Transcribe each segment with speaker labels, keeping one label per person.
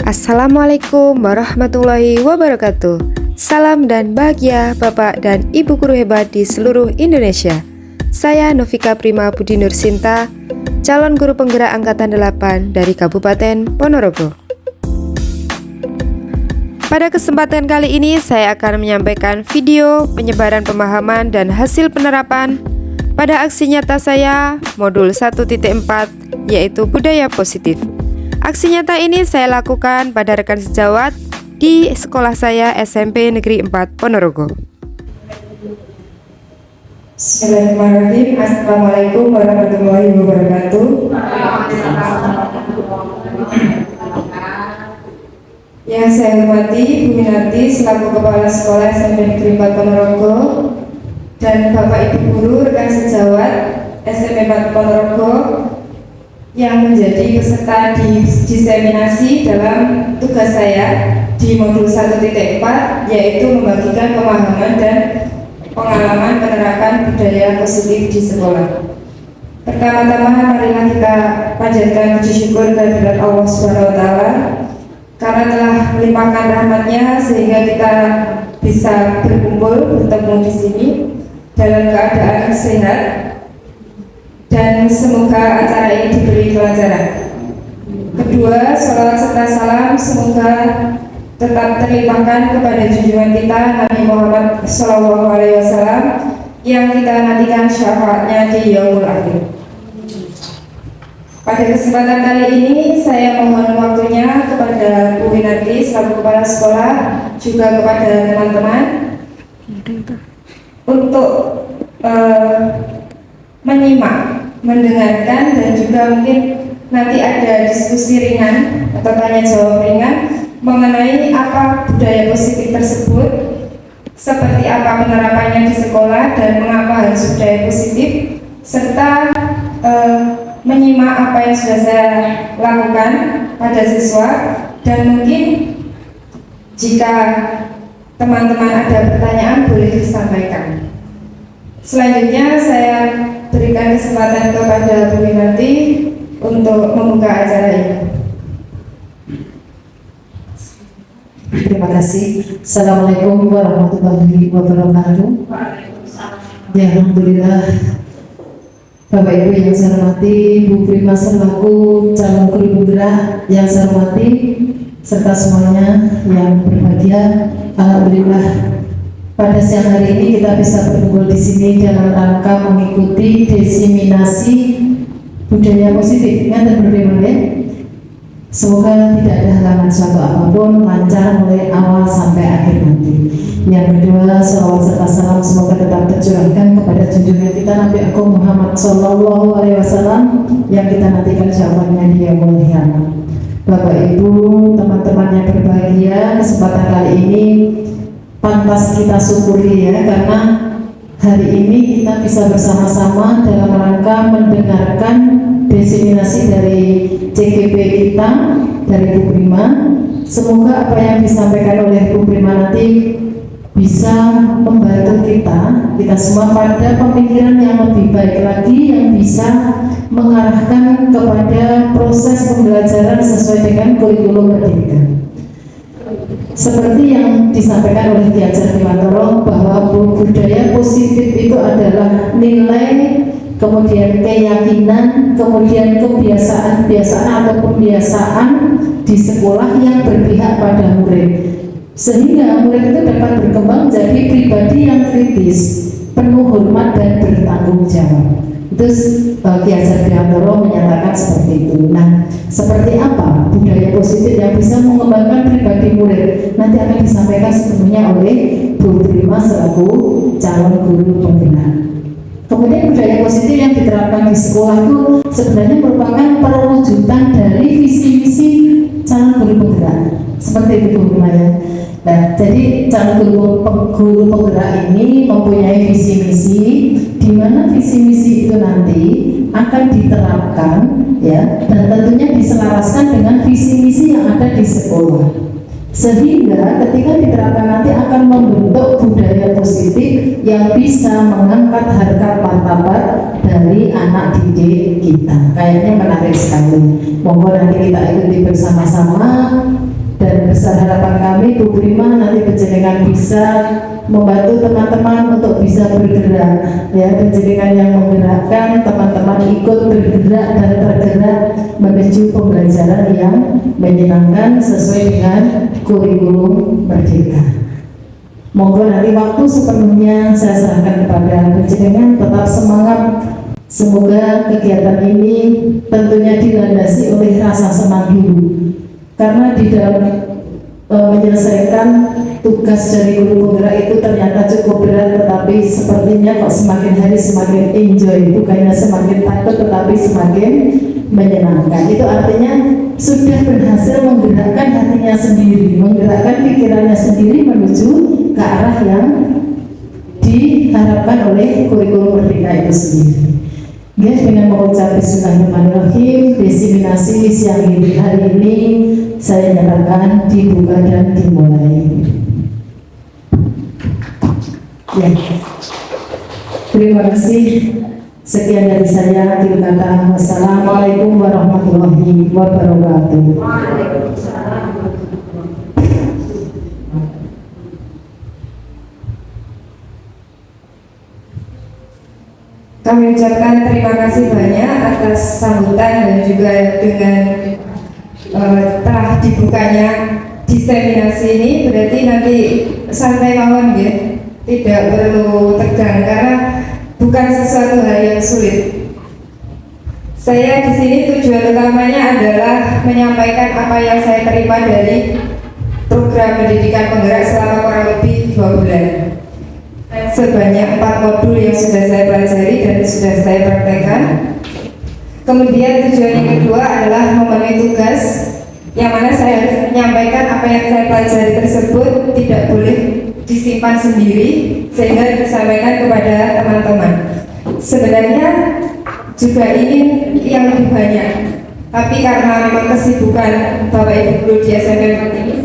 Speaker 1: Assalamualaikum warahmatullahi wabarakatuh. Salam dan bahagia Bapak dan Ibu guru hebat di seluruh Indonesia. Saya Novika Prima Budi Nur Sinta, calon guru penggerak Angkatan 8 dari Kabupaten Ponorogo. Pada kesempatan kali ini saya akan menyampaikan video penyebaran pemahaman dan hasil penerapan pada aksi nyata saya modul 1.4 yaitu budaya positif. Aksi nyata ini saya lakukan pada rekan sejawat di sekolah saya SMP Negeri 4 Ponorogo.
Speaker 2: Bismillahirrahmanirrahim. Assalamualaikum warahmatullahi wabarakatuh. Yang saya hormati Bu Minarti selaku Kepala Sekolah SMP Negeri 4 Ponorogo dan Bapak Ibu Guru rekan sejawat SMP 4 Ponorogo yang menjadi peserta di diseminasi dalam tugas saya di modul 1.4 yaitu membagikan pemahaman dan pengalaman penerapan budaya positif di sekolah. Pertama-tama marilah kita panjatkan puji syukur kehadirat Allah Subhanahu wa taala karena telah melimpahkan rahmat-Nya sehingga kita bisa berkumpul bertemu di sini dalam keadaan sehat. Dan semoga acara ini diberi kelancaran. Kedua, sholawat serta salam semoga tetap terlimpahkan kepada junjungan kita Nabi Muhammad SAW yang kita nantikan syafaatnya di yaumul akhir. Pada kesempatan kali ini saya mohon waktunya kepada Bu Winarti selaku Kepala Sekolah juga kepada teman-teman untuk menyimak, mendengarkan dan juga mungkin nanti ada diskusi ringan atau tanya jawab ringan mengenai apa budaya positif tersebut, seperti apa penerapannya di sekolah dan mengapa harus budaya positif, serta menyimak apa yang sudah saya lakukan pada siswa dan mungkin jika teman-teman ada pertanyaan boleh disampaikan. Selanjutnya saya berikan kesempatan kepada Bu Winarti untuk membuka acara ini.
Speaker 3: Terima kasih. Assalamualaikum warahmatullahi wabarakatuh. Ya, alhamdulillah. Bapak Ibu yang saya hormati, Bu Prima selaku calon guru penggerak yang saya hormati, serta semuanya yang berbahagia. Alhamdulillah. Pada siang hari ini kita bisa berkumpul di sini dalam rangka mengikuti diseminasi budaya positif. Ingat ya? Semoga tidak ada halangan suatu apapun, lancar mulai awal sampai akhir nanti. Yang kedua, salawat serta salam semoga tetap tercurahkan kepada junjungan kita Nabi Agung Muhammad SAW yang kita nantikan syafaatnya di yaumul qiyamah. Bapak Ibu, teman-teman yang berbahagia, kesempatan kali ini pantas kita syukuri ya, karena hari ini kita bisa bersama-sama dalam rangka mendengarkan diseminasi dari CGP kita, dari Bu Prima. Semoga apa yang disampaikan oleh Bu Prima nanti bisa membantu kita semua pada pemikiran yang lebih baik lagi, yang bisa mengarahkan kepada proses pembelajaran sesuai dengan kurikulum pendidikan. Seperti yang disampaikan oleh Ki Hajar Dewantara bahwa budaya positif itu adalah nilai, kemudian keyakinan, kemudian kebiasaan atau pembiasaan di sekolah yang berpihak pada murid, sehingga murid itu dapat berkembang menjadi pribadi yang kritis, penuh hormat dan bertanggung jawab. Itu Ki Hajar Dewantara menyatakan seperti itu. Nah, seperti apa budaya positif yang bisa mengembangkan pribadi murid nanti akan disampaikan sepenuhnya oleh Bu Prima selaku calon guru pembina. Kemudian budaya positif yang diterapkan di sekolah itu sebenarnya merupakan perwujudan dari visi misi calon guru penggerak. Seperti itu Bu Prima ya. Nah, jadi calon guru penggerak ini mempunyai visi misi di mana visi misi itu nanti akan diterapkan ya, dan tentunya diselaraskan dengan visi misi yang ada di sekolah, sehingga ketika diterapkan nanti akan membentuk budaya positif yang bisa mengangkat harkat martabat dari anak didik kita. Kayaknya menarik sekali. Monggo nanti kita ikuti bersama-sama Dan besar harapan kami Bu Prima nanti panjenengan bisa membantu teman-teman untuk bisa bergerak, ya, panjenengan yang menggerakkan teman-teman ikut bergerak dan tergerak menuju pembelajaran yang menyenangkan sesuai dengan kurikulum Merdeka. Monggo nanti waktu sepenuhnya saya serahkan kepada panjenengan, tetap semangat. Semoga kegiatan ini tentunya dilandasi oleh rasa senang dulu, karena di dalam menyelesaikan tugas dari guru penggerak itu ternyata cukup berat, tetapi sepertinya kok semakin hari semakin enjoy, bukannya semakin takut tetapi semakin menyenangkan. Itu artinya sudah berhasil menggerakkan hatinya sendiri, menggerakkan pikirannya sendiri menuju ke arah yang diharapkan oleh kurikulum Merdeka itu sendiri. Guys, dengan mengucap Bismillahirrahmanirrahim, diseminasi siang hari ini saya nyatakan dibuka dan dimulai. Ya, terima kasih. Sekian dari saya. Wassalamualaikum warahmatullahi wabarakatuh.
Speaker 2: Kami ucapkan terima kasih banyak atas sambutan dan juga dengan telah dibukanya diseminasi ini. Berarti nanti santai mawon ya, tidak perlu tegang karena bukan sesuatu hal yang sulit. Saya di sini tujuan utamanya adalah menyampaikan apa yang saya terima dari program pendidikan penggerak selama kurang lebih 2 bulan. Sebanyak 4 modul yang sudah saya pelajari dan sudah saya praktekkan. Kemudian tujuan yang kedua adalah memenuhi tugas, yang mana saya harus menyampaikan apa yang saya pelajari tersebut tidak boleh disimpan sendiri, sehingga disampaikan kepada teman-teman. Sebenarnya juga ingin yang lebih banyak, tapi karena memang kesibukan Bapak Ibu guru di SMP ini,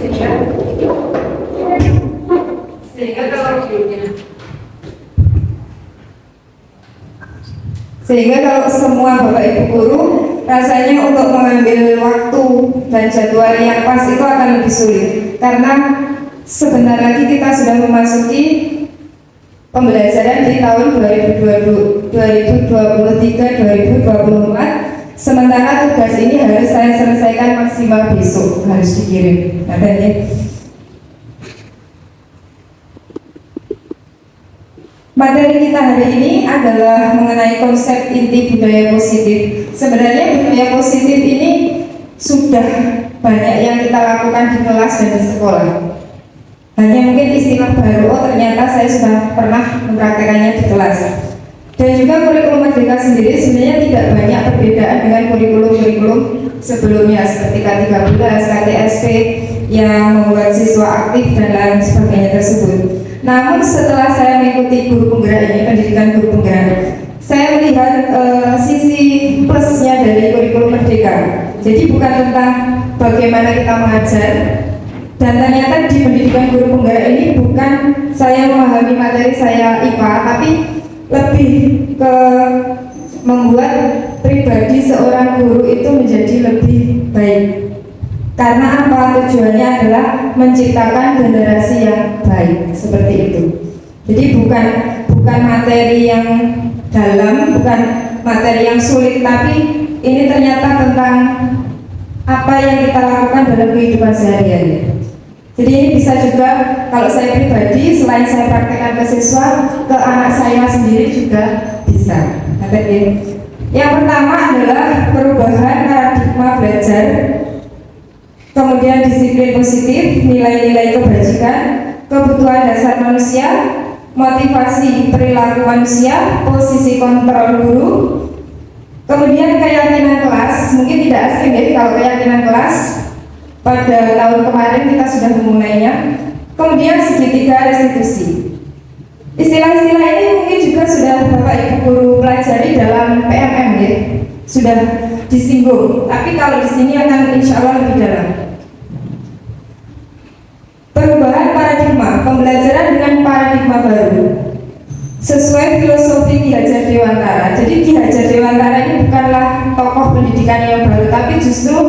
Speaker 2: sehingga kalau semua Bapak Ibu guru rasanya untuk mengambil waktu dan jadwal yang pas itu akan lebih sulit, karena sebentar lagi kita sudah memasuki pembelajaran di tahun 2023-2024, sementara tugas ini harus saya selesaikan maksimal besok, harus dikirim. Materi kita hari ini adalah mengenai konsep inti budaya positif. Sebenarnya budaya positif ini sudah banyak yang kita lakukan di kelas dan di sekolah. Hanya mungkin istilah baru, oh ternyata saya sudah pernah mempraktekannya di kelas. Dan juga kurikulum Merdeka sendiri sebenarnya tidak banyak perbedaan dengan kurikulum-kurikulum sebelumnya seperti K13, KTSP yang membuat siswa aktif dan lain sebagainya tersebut. Namun setelah saya mengikuti guru penggerak ini, pendidikan guru penggerak, saya melihat sisi plusnya dari kurikulum Merdeka. Jadi bukan tentang bagaimana kita mengajar, dan ternyata di pendidikan guru penggerak ini bukan saya memahami materi saya IPA, tapi lebih ke membuat pribadi seorang guru itu menjadi lebih baik. Karena apa? Tujuannya adalah menciptakan generasi yang baik, seperti itu. Jadi bukan materi yang dalam, bukan materi yang sulit, tapi ini ternyata tentang apa yang kita lakukan dalam kehidupan sehari-hari. Jadi ini bisa juga kalau saya pribadi, selain saya praktekkan ke siswa, ke anak saya sendiri juga bisa. Yang pertama adalah perubahan paradigma belajar, kemudian disiplin positif, nilai-nilai kebajikan, kebutuhan dasar manusia, motivasi perilaku manusia, posisi kontrol guru, kemudian keyakinan kelas. Mungkin tidak asing ya kalau keyakinan kelas, pada tahun kemarin kita sudah memulainya. Kemudian segitiga restitusi. Istilah-istilah ini mungkin juga sudah Bapak Ibu guru pelajari dalam PMM ya, sudah disinggung, tapi kalau di sini akan insya Allah lebih dalam. Perubahan paradigma, pembelajaran dengan paradigma baru sesuai filosofi Ki Hajar Dewantara. Jadi Ki Hajar Dewantara ini bukanlah tokoh pendidikan yang baru, tapi justru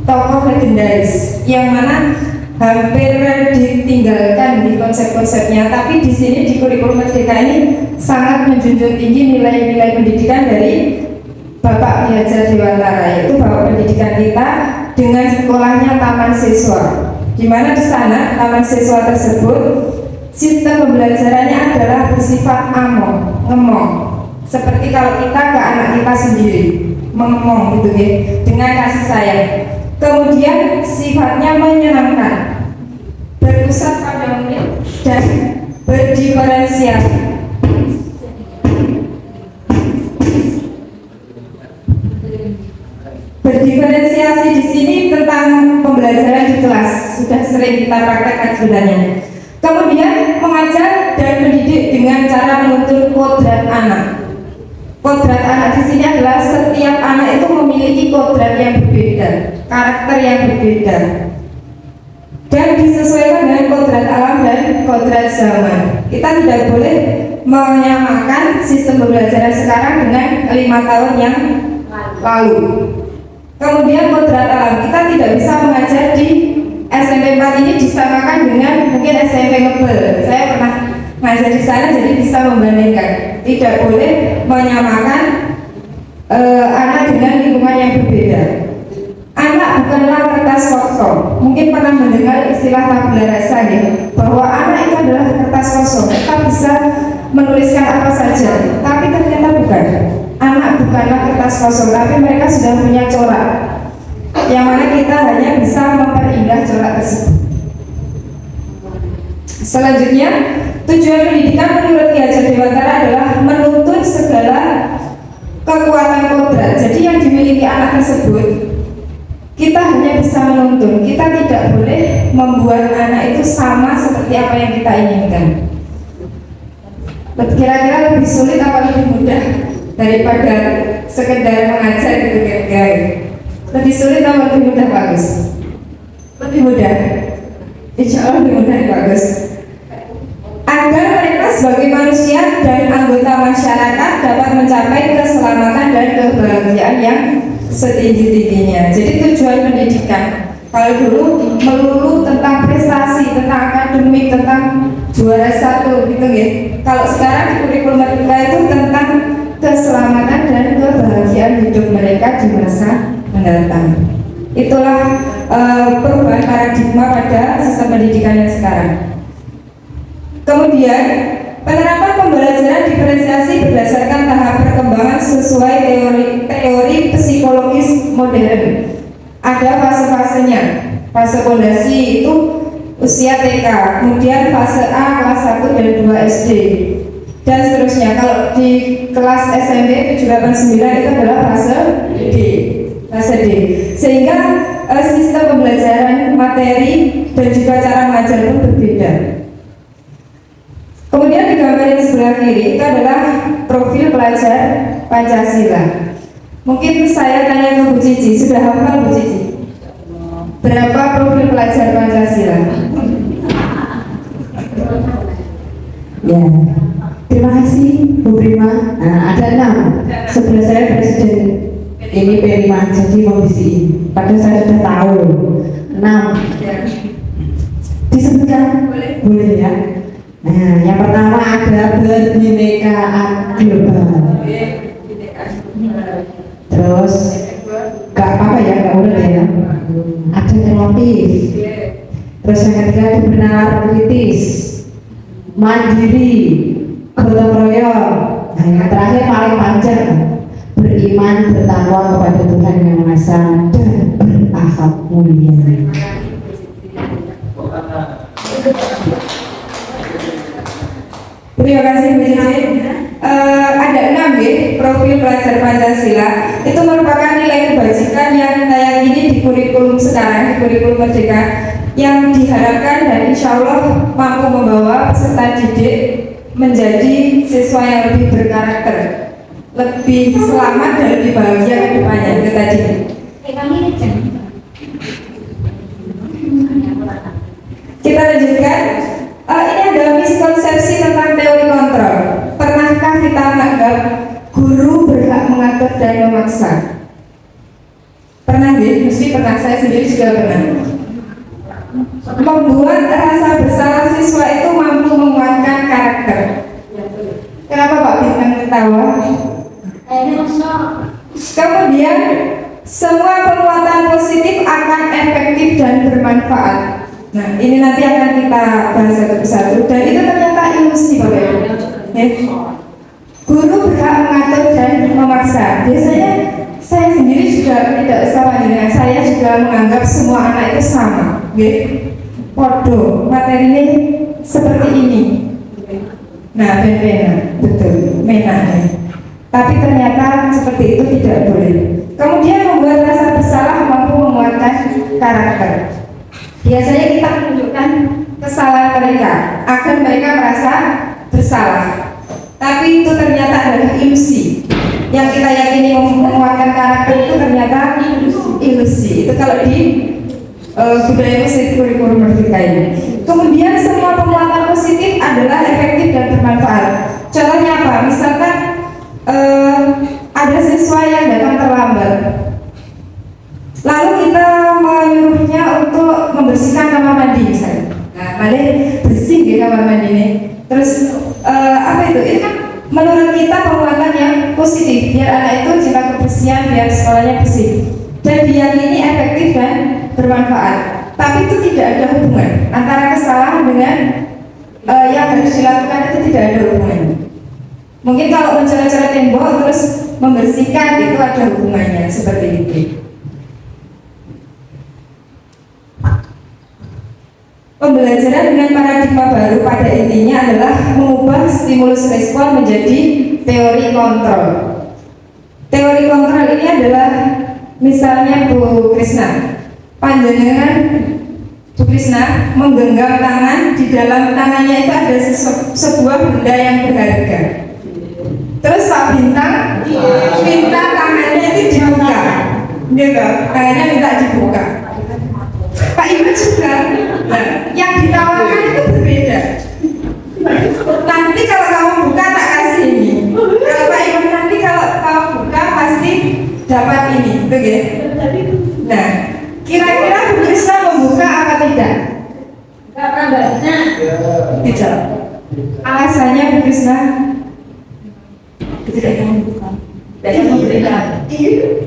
Speaker 2: tokoh legendaris yang mana hampir ditinggalkan di konsep-konsepnya, tapi di sini di kurikulum Merdeka ini sangat menjunjung tinggi nilai-nilai pendidikan dari Bapak Ki Hajar Dewantara, yaitu Bapak pendidikan kita dengan sekolahnya Taman Siswa, di mana di sana Taman Siswa tersebut sistem pembelajarannya adalah bersifat among, ngemong, seperti kalau kita ke anak kita sendiri, mengemong gitu ya, dengan kasih sayang. Kemudian sifatnya menyenangkan, berpusat pada murid dan berdiferensiasi. Berdiferensiasi di sini tentang pembelajaran di kelas sudah sering kita praktekkan sebenarnya. Kemudian mengajar dan mendidik dengan cara menuntun kodrat anak. Kodrat anak di sini adalah setiap anak itu memiliki kodrat yang berbeda, karakter yang berbeda, dan disesuaikan dengan kodrat alam dan kodrat zaman. Kita tidak boleh menyamakan sistem pembelajaran sekarang dengan 5 tahun yang lalu. Kemudian kodrat alam, kita tidak bisa mengajar di SMP 4 ini disamakan dengan mungkin SMP Ngebel. Saya pernah ngajar di sana, jadi bisa membandingkan. Tidak boleh menyamakan anak dengan lingkungan yang berbeda. Anak bukanlah kertas kosong. Mungkin pernah mendengar istilah tabula rasa ya, bahwa anak itu adalah kertas kosong. Kita bisa menuliskan apa saja, tapi ternyata bukan. Anak bukanlah kertas kosong, tapi mereka sudah punya corak, yang mana kita hanya bisa memperindah corak tersebut. Selanjutnya, tujuan pendidikan menurut Ki Hajar Dewantara adalah menuntun segala kekuatan kodrat. Jadi yang dimiliki anak tersebut, kita hanya bisa menuntun. Kita tidak boleh membuat anak itu sama seperti apa yang kita inginkan. Kira-kira lebih sulit apa lebih mudah daripada sekedar mengajar gitu kira-kira? Lebih sulit atau lebih mudah Pak Agus? Lebih mudah. Insya Allah lebih mudah Pak Agus. Agar mereka sebagai manusia dan anggota masyarakat dapat mencapai keselamatan dan kebahagiaan yang setinggi-tingginya. Jadi tujuan pendidikan, kalau dulu melulu tentang prestasi, tentang akademik, tentang juara 1 gitu ya. Kalau sekarang di kurikulum Merdeka itu tentang keselamatan dan kebahagiaan hidup mereka di masa mendatang. Itulah perubahan paradigma pada sistem pendidikan yang sekarang. Kemudian penerapan pembelajaran diferensiasi berdasarkan tahap perkembangan sesuai teori psikologis modern. Ada fase-fasenya. Fase fondasi itu usia TK, kemudian fase A kelas 1 dan 2 SD, dan seterusnya. Kalau di kelas SMP 789 itu adalah fase D. Fase D. Sehingga sistem pembelajaran materi dan juga cara mengajar pun berbeda. Kemudian di gambar yang sebelah kiri itu adalah profil pelajar Pancasila. Mungkin saya tanya ke Bu Cici, sudah hafal Bu Cici? Berapa profil pelajar Pancasila?
Speaker 3: Ya, terima kasih Bu Prima. Nah, ada 6. Sebelah saya Presiden ini Prima, jadi mau diisi. Padahal saya sudah tahu 6. Disebutkan? Boleh ya. Nah, yang pertama ada berbinekaan global. Terus gak apa-apa ya, gak urut ya. Ada kreatif. Terus yang ketiga ada benar kritis, mandiri, gotong royong. Nah, yang terakhir paling panjang, beriman, bertakwa kepada Tuhan Yang Maha Esa dan berakhlak mulia.
Speaker 2: Terima kasih Bu Cici. Ada 6 ya, profil pelajar Pancasila. Itu merupakan nilai kebajikan yang kayak gini di kurikulum sekarang, di kurikulum Merdeka, yang diharapkan dan insya Allah mampu membawa peserta didik menjadi siswa yang lebih berkarakter, lebih selamat dan lebih bahagia ke depannya. Itu tadi. Kita lanjutkan. Ini ada miskonsepsi tentang teori kontrol. Pernahkah kita menganggap guru berhak mengatur dan memaksa? Pernah deh, mesti pernah. Saya sendiri juga pernah. membuat rasa bersalah siswa itu mampu menguatkan karakter. Kenapa Pak Bintang ketawa? Kemudian semua penguatan positif akan efektif dan bermanfaat. Nah, ini nanti akan kita bahas satu persatu. Dan itu ternyata ilusi, Bapak Ibu. Ya. Guru berhak mengatur dan memaksa. Biasanya saya sendiri juga tidak sama dengan saya juga menganggap semua anak itu sama. Podo, materinya seperti ini. Nah, benar, betul, menanya. Tapi ternyata seperti itu tidak boleh. Kemudian membuat rasa bersalah mampu menguatkan karakter. Biasanya kita menunjukkan kesalahan mereka agar mereka merasa bersalah. Tapi itu ternyata adalah ilusi. Yang kita yakini menguatkan karakter itu ternyata ilusi. Itu kalau di budaya positif kurikulum merdeka ini. Kemudian semua penguatan positif adalah efektif dan bermanfaat. Contohnya apa? Misalkan ada siswa yang datang terlambat, lalu kita menyuruhnya untuk membersihkan kamar mandi misalnya. Nah, mari bersih di kamar mandi ini. Terus apa itu? Itu kan menurut kita penguatan yang positif, biar anak itu cinta kebersihan, biar sekolahnya bersih, dan diyakini efektif dan bermanfaat. Tapi itu tidak ada hubungan antara kesalahan dengan yang harus dilakukan, itu tidak ada hubungan. Mungkin kalau mencoret-coret tembok terus membersihkan itu ada hubungannya seperti itu. Pembelajaran dengan paradigma baru pada intinya adalah mengubah stimulus respon menjadi teori kontrol. Teori kontrol ini adalah misalnya Bu Krisna, panjenengan Bu Krisna menggenggam tangan, di dalam tangannya itu ada sebuah benda yang berharga. Terus Pak Bintang minta tangannya itu dibuka, gitu, tangannya minta dibuka. Pak Ibu juga, nah, yang ditawarkan itu berbeda. Nanti kalau kamu buka tak kasih ini. Kalau Pak Ibu nanti kalau kamu buka pasti dapat ini, gitu ya. Nah, kira-kira Bu Krisna membuka apa tidak? Tidak. Alasannya Bu Krisna tidak ingin membuka, tidak ingin memberikan,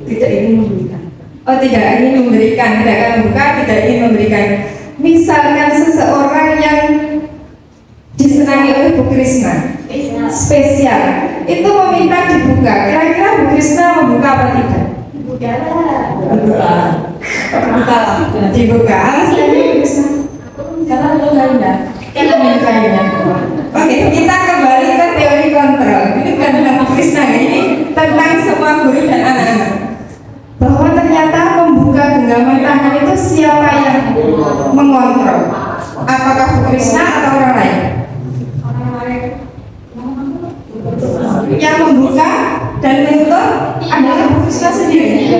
Speaker 2: tidak ingin memberikan. Oh, tidak ingin memberikan, tidak akan membuka, tidak ingin memberikan. Misalkan seseorang yang disenangi oleh Bu Krisna, spesial, itu meminta dibuka. Kira-kira Bu Krisna membuka apa tidak? Dibuka. Alasannya Bu Krisna? Karena menyukainya. Oke, kita kembali ke teori kontrol. Ini bukan tentang Bu Krisna, ini tentang semua guru dan anak-anak. Bahwa ternyata membuka genggaman tangan itu siapa yang mengontrol? Apakah Bu Krisna atau orang lain? Yang membuka dan menutup adalah Bu Krisna sendiri.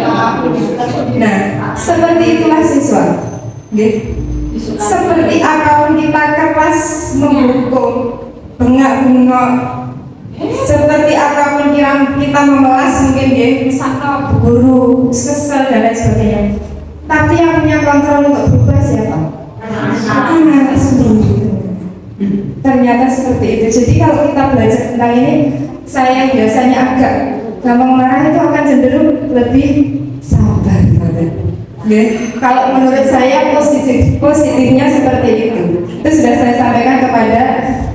Speaker 2: Nah, seperti itulah siswa. Seperti akun kita keras menghukum, bengak-bengok. Seperti apapun kita memelas mungkin dia misalnya guru, kesel dan lain sebagainya. Tapi yang punya kontrol untuk berubah siapa? Anak sendiri. Ternyata seperti itu. Jadi kalau kita belajar tentang ini, saya biasanya agak gampang marah itu akan cenderung lebih sabar. Ya, kalau menurut saya positifnya seperti itu. Itu sudah saya sampaikan kepada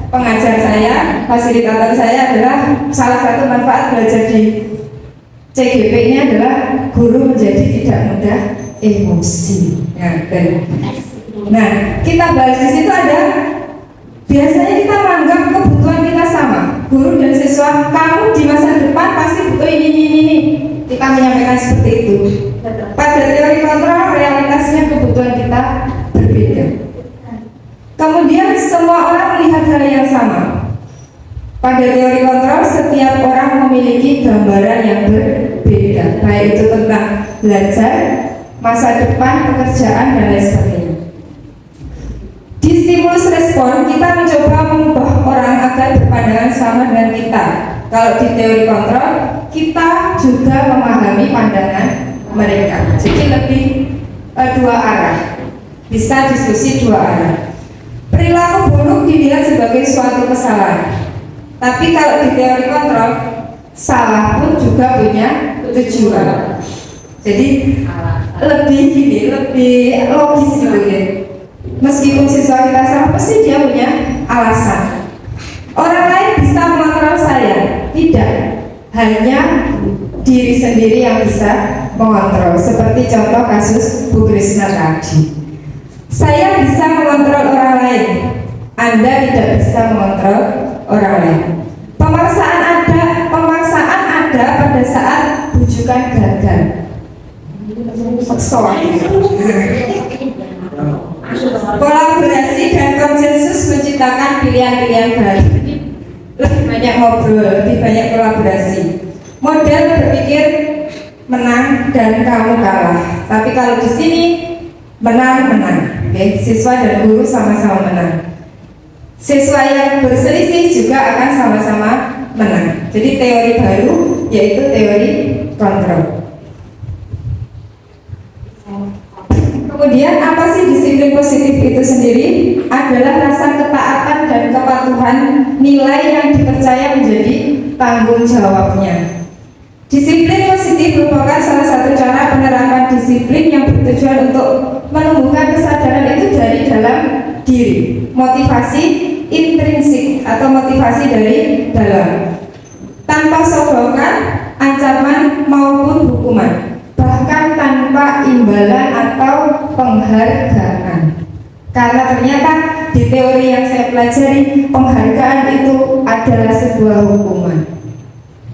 Speaker 2: pengajar saya, fasilitator saya adalah salah satu manfaat belajar di CGP ini adalah guru menjadi tidak mudah emosi. Nah, kita bahas di situ ada biasanya kita menganggap kebutuhan kita sama, guru dan siswa. Kamu di masa depan pasti butuh ini. Kita menyampaikan seperti itu. Pada teori kontrol realitasnya kebutuhan kita berbeda. Kemudian semua orang melihat hal yang sama. Pada teori kontrol setiap orang memiliki gambaran yang berbeda, baik itu tentang belajar, masa depan, pekerjaan dan lain sebagainya. Di stimulus respon kita mencoba mengubah orang agar berpandangan sama dengan kita. Kalau di teori kontrol kita juga memahami pandangan mereka. Jadi lebih dua arah, bisa diskusi dua arah. Perilaku buruk dilihat sebagai suatu kesalahan. Tapi kalau di teori kontrol, salah pun juga punya tujuan. Jadi lebih logis gitu ya. Meskipun siswa kita salah, pasti dia punya alasan. Orang lain bisa mengontrol saya, tidak. Hanya diri sendiri yang bisa mengontrol. Seperti contoh kasus Bu Krisna tadi. Saya bisa mengontrol orang lain, Anda tidak bisa mengontrol orang lain. Pemaksaan ada pada saat bujukan gagal. Kolaborasi dan konsensus menciptakan pilihan-pilihan baru. Lebih banyak ngobrol, lebih banyak kolaborasi. Model berpikir menang dan kamu kalah. Tapi kalau di sini menang. Oke, siswa dan guru sama-sama menang. Siswa yang berselisih juga akan sama-sama menang. Jadi teori baru yaitu teori kontrol. Kemudian apa sih disiplin positif itu sendiri? Adalah rasa ketaatan dan kepatuhan nilai yang dipercaya menjadi tanggung jawabnya. Disiplin positif merupakan salah satu cara penerapan disiplin yang bertujuan untuk menumbuhkan kesadaran itu dari dalam diri. Motivasi intrinsik atau motivasi dari dalam, tanpa sokongan, ancaman maupun hukuman, bahkan tanpa imbalan atau penghargaan. Karena ternyata di teori yang saya pelajari, penghargaan itu adalah sebuah hukuman.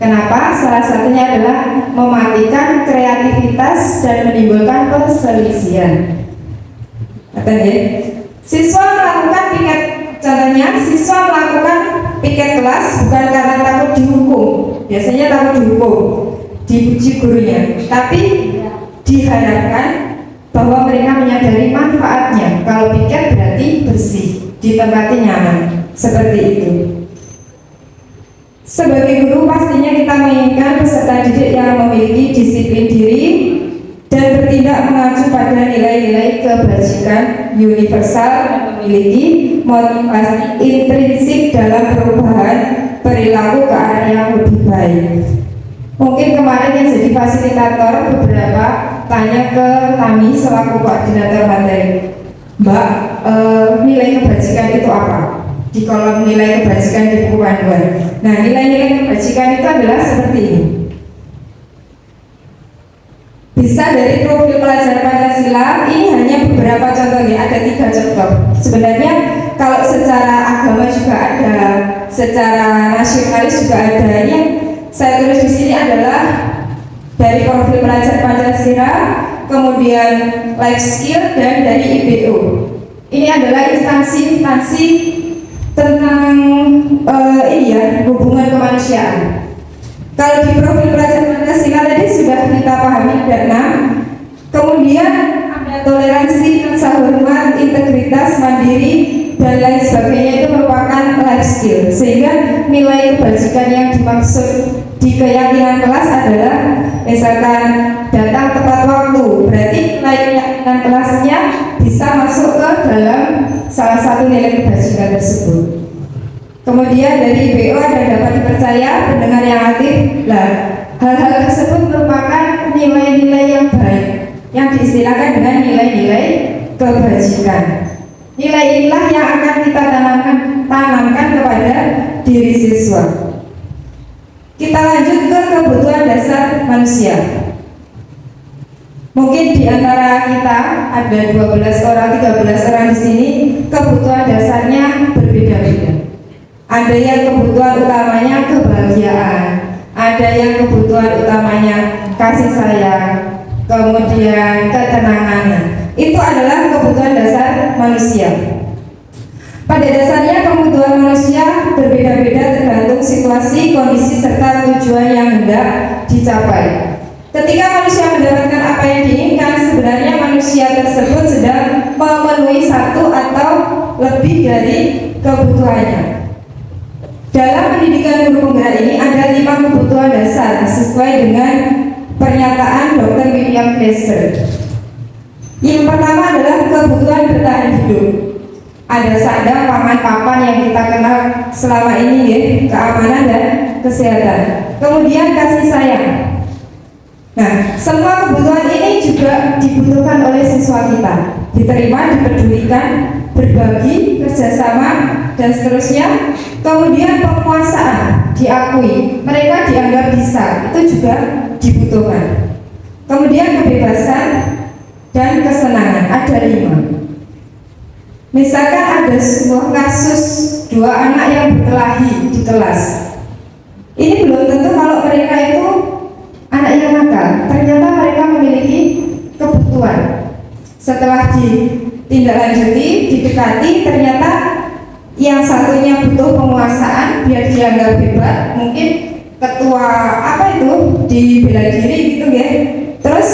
Speaker 2: Kenapa? Salah satunya adalah mematikan kreativitas dan menimbulkan perselisihan. Siswa melakukan piket, contohnya siswa melakukan piket kelas bukan karena takut dihukum. Biasanya takut dihukum, dipuji gurunya, tapi diharapkan bahwa mereka menyadari manfaatnya. Kalau piket berarti bersih, ditempati nyaman, seperti itu. Sebagai guru pastinya kita menginginkan peserta didik yang memiliki disiplin diri dan bertindak mengacu pada nilai-nilai kebajikan universal dan memiliki motivasi intrinsik dalam perubahan perilaku ke arah yang lebih baik. Mungkin kemarin yang jadi fasilitator beberapa tanya ke kami selaku koordinator materi, Mbak, nilai kebajikan itu apa? Di kolom nilai kebajikan di buku panduan. Nah, nilai-nilai kebajikan itu adalah seperti ini. Bisa dari profil pelajar Pancasila, ini hanya beberapa contohnya, ada 3 contoh. Sebenarnya kalau secara agama juga ada, secara nasionalis juga ada. Ini yang saya tulis di sini adalah dari profil pelajar Pancasila, kemudian life skill, dan dari IBO. Ini adalah instansi-instansi tentang hubungan kemanusiaan. Kalau di profil pelajar Pancasila tadi sudah kita pahami ada 6. Kemudian ada toleransi, rasa hormat, integritas, mandiri, dan lain sebagainya, itu merupakan life skill. Sehingga nilai kebajikan yang dimaksud di keyakinan kelas adalah misalkan datang tepat waktu, berarti nilai keyakinan kelasnya bisa masuk ke dalam salah satu nilai kebajikan tersebut. Kemudian dari BO ada dapat dipercaya, pendengar yang aktif. Nah, hal-hal tersebut merupakan nilai-nilai yang baik yang diistilahkan dengan nilai-nilai kebajikan. Nilai inilah yang akan kita tanamkan kepada diri siswa. Kita lanjut ke kebutuhan dasar manusia. Mungkin di antara kita ada 12 orang, 13 orang di sini, kebutuhan dasarnya berbeda-beda. Ada yang kebutuhan utamanya kebahagiaan, ada yang kebutuhan utamanya kasih sayang, kemudian ketenangan. Itu adalah kebutuhan dasar manusia. Pada dasarnya kebutuhan manusia berbeda-beda tergantung situasi, kondisi, serta tujuan yang hendak dicapai. Ketika manusia mendapatkan apa yang diinginkan, sebenarnya manusia tersebut sedang memenuhi satu atau lebih dari kebutuhannya. Dalam pendidikan guru penggerak ini ada 5 kebutuhan dasar sesuai dengan pernyataan Dr. William Glasser. Yang pertama adalah kebutuhan bertahan hidup. ada sandang, pangan, papan yang kita kenal selama ini ya, keamanan dan kesehatan. Kemudian kasih sayang. Nah, semua kebutuhan ini juga dibutuhkan oleh siswa kita. Diterima, dipedulikan, berbagi, kerjasama, dan seterusnya. Kemudian penguasaan, diakui, mereka dianggap bisa, itu juga dibutuhkan. Kemudian kebebasan dan kesenangan, ada 5. Misalkan ada sebuah kasus 2 anak yang berkelahi di kelas. Ini belum tentu kalau mereka itu anak yang nakal. Ternyata mereka memiliki kebutuhan. Setelah ditindaklanjuti, didekati, ternyata yang satunya butuh penguasaan biar dianggap hebat, mungkin ketua apa itu di bela diri gitu ya. Terus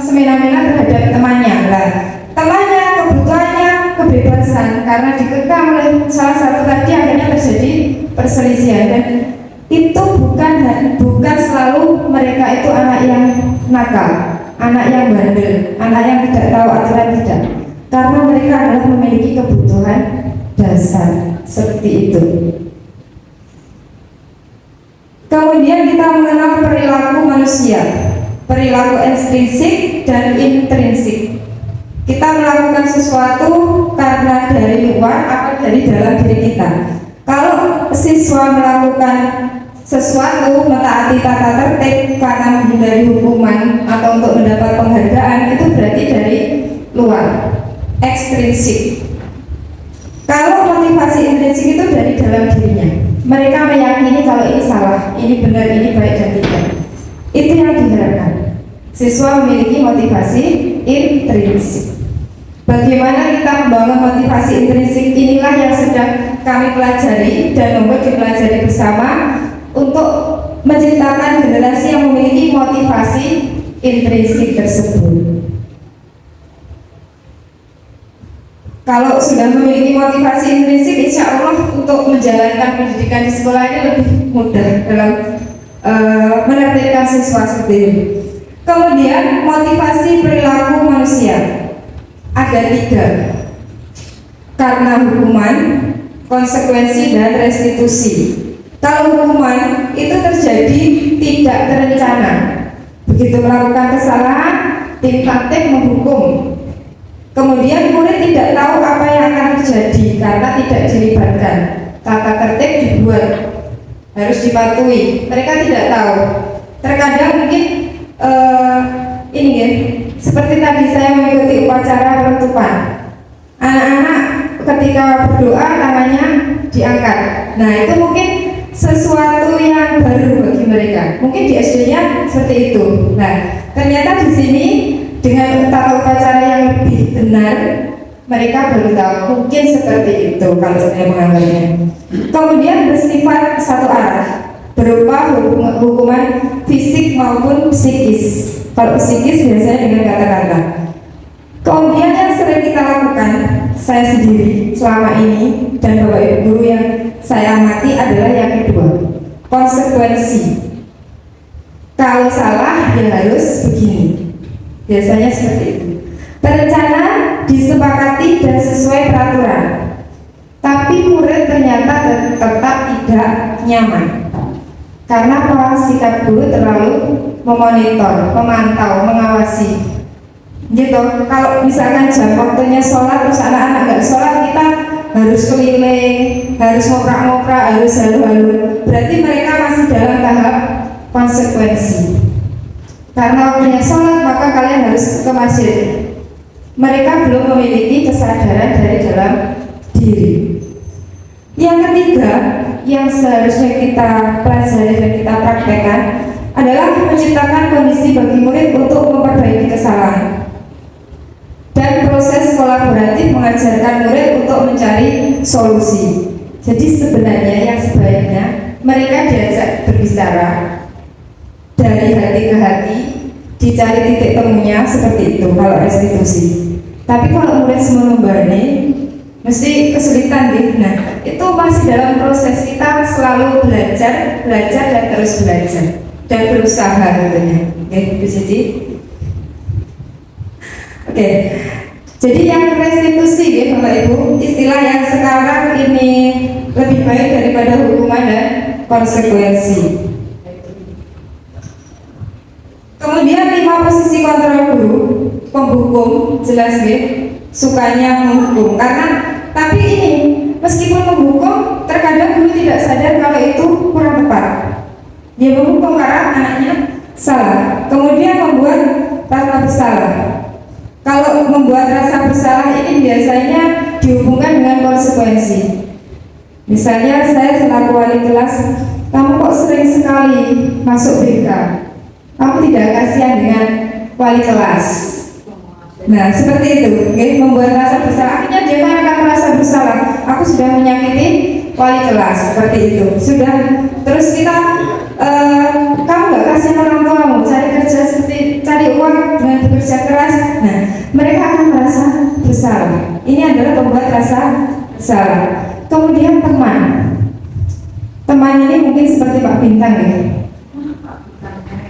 Speaker 2: semena-mena terhadap temannya. Lah, temannya kebutuhannya kebebasan karena dikekang oleh salah satu tadi, akhirnya terjadi perselisihan. Dan itu bukan selalu mereka itu anak yang nakal, anak yang bandel, anak yang tidak tahu aturan, tidak, karena mereka adalah memiliki kebutuhan dasar seperti itu. Kemudian kita mengenal perilaku manusia, perilaku ekstrinsik dan intrinsik. Kita melakukan sesuatu karena dari luar atau dari dalam diri kita. Kalau siswa melakukan sesuatu, mentaati tata tertib karena menghindari hukuman atau untuk mendapat penghargaan, itu berarti dari luar, ekstrinsik. Kalau motivasi intrinsik itu dari dalam dirinya. Mereka meyakini kalau ini salah, ini benar, ini baik dan tidak. Itu yang diharapkan. Siswa memiliki motivasi intrinsik. Bagaimana kita membangun motivasi intrinsik, inilah yang sedang kami pelajari dan membuat dipelajari bersama untuk menciptakan generasi yang memiliki motivasi intrinsik tersebut. Kalau sudah memiliki motivasi intrinsik, insya Allah untuk menjalankan pendidikan di sekolah ini lebih mudah dalam menertibkan siswa seperti ini. Kemudian motivasi perilaku manusia ada 3, karena hukuman, konsekuensi, dan restitusi. Kalau hukuman itu terjadi tidak terencana, begitu melakukan kesalahan, tim taktik menghukum. Kemudian murid tidak tahu apa yang akan terjadi karena tidak dilibatkan. Tata tertib dibuat, harus dipatuhi. Mereka tidak tahu. Terkadang mungkin ini ya, seperti tadi saya mengikuti upacara penutupan. Anak-anak ketika berdoa tangannya diangkat. Nah, itu mungkin sesuatu yang baru bagi mereka. Mungkin di SD-nya seperti itu. Nah, ternyata di sini dengan tata upacara yang lebih benar, mereka baru tahu mungkin seperti itu kalau saya menganggapnya. Kemudian bersifat satu arah, berupa hukuman fisik maupun psikis. Kalau psikis biasanya dengan kata-kata. Kemudian yang sering kita lakukan, saya sendiri selama ini dan Bapak Ibu guru yang saya amati adalah yang kedua, konsekuensi. Kalau salah ya harus begini. Biasanya seperti itu. Terencana, disepakati dan sesuai peraturan. Tapi murid ternyata tetap tidak nyaman. Karena apa? Sikap guru terlalu memonitor, memantau, mengawasi. Gitu. Kalau misalkan jam waktunya sholat terus anak-anak nggak sholat, kita harus keliling, harus ngoprak-ngoprak, harus halu-halu. Berarti mereka masih dalam tahap konsekuensi. Karena waktunya sholat maka kalian harus ke masjid. Mereka belum memiliki kesadaran dari dalam diri. Yang ketiga, yang seharusnya kita pelajari dan kita praktekkan adalah menciptakan kondisi bagi murid untuk memperbaiki kesalahan dan proses kolaboratif mengajarkan murid untuk mencari solusi. Jadi sebenarnya yang sebaiknya mereka diajak berbicara dari hati ke hati, dicari titik temunya seperti itu kalau restitusi. Tapi kalau murid semua membani, mesti kesulitan deh. Nah, itu masih dalam proses, kita selalu belajar dan terus belajar dan berusaha tentunya. Oke, Bu Cici. Oke. Jadi yang restitusi ya Bapak Ibu, istilah yang sekarang ini lebih baik daripada hukuman dan konsekuensi. Kemudian 5 posisi kontrol guru, penghukum, jelas ya, sukanya menghukum. Karena tapi ini meskipun menghukum, terkadang guru tidak sadar kalau itu kurang tepat. Dia menghukum karena anaknya salah, kemudian membuat rasa bersalah. Kalau membuat rasa bersalah ini biasanya dihubungkan dengan konsekuensi. Misalnya saya selaku wali kelas, kamu kok sering sekali masuk BK, kamu tidak kasihan dengan wali kelas. Nah seperti itu, okay? Membuat rasa bersalah, akhirnya dia akan merasa bersalah. Aku sudah menyakiti wali kelas, seperti itu. Sudah, terus kita kamu gak kasih orang tuamu cari kerja seperti cari uang dengan bekerja keras. Nah mereka akan merasa bersalah. Ini adalah pembuat rasa bersalah. Kemudian teman ini mungkin seperti Pak Bintang ya,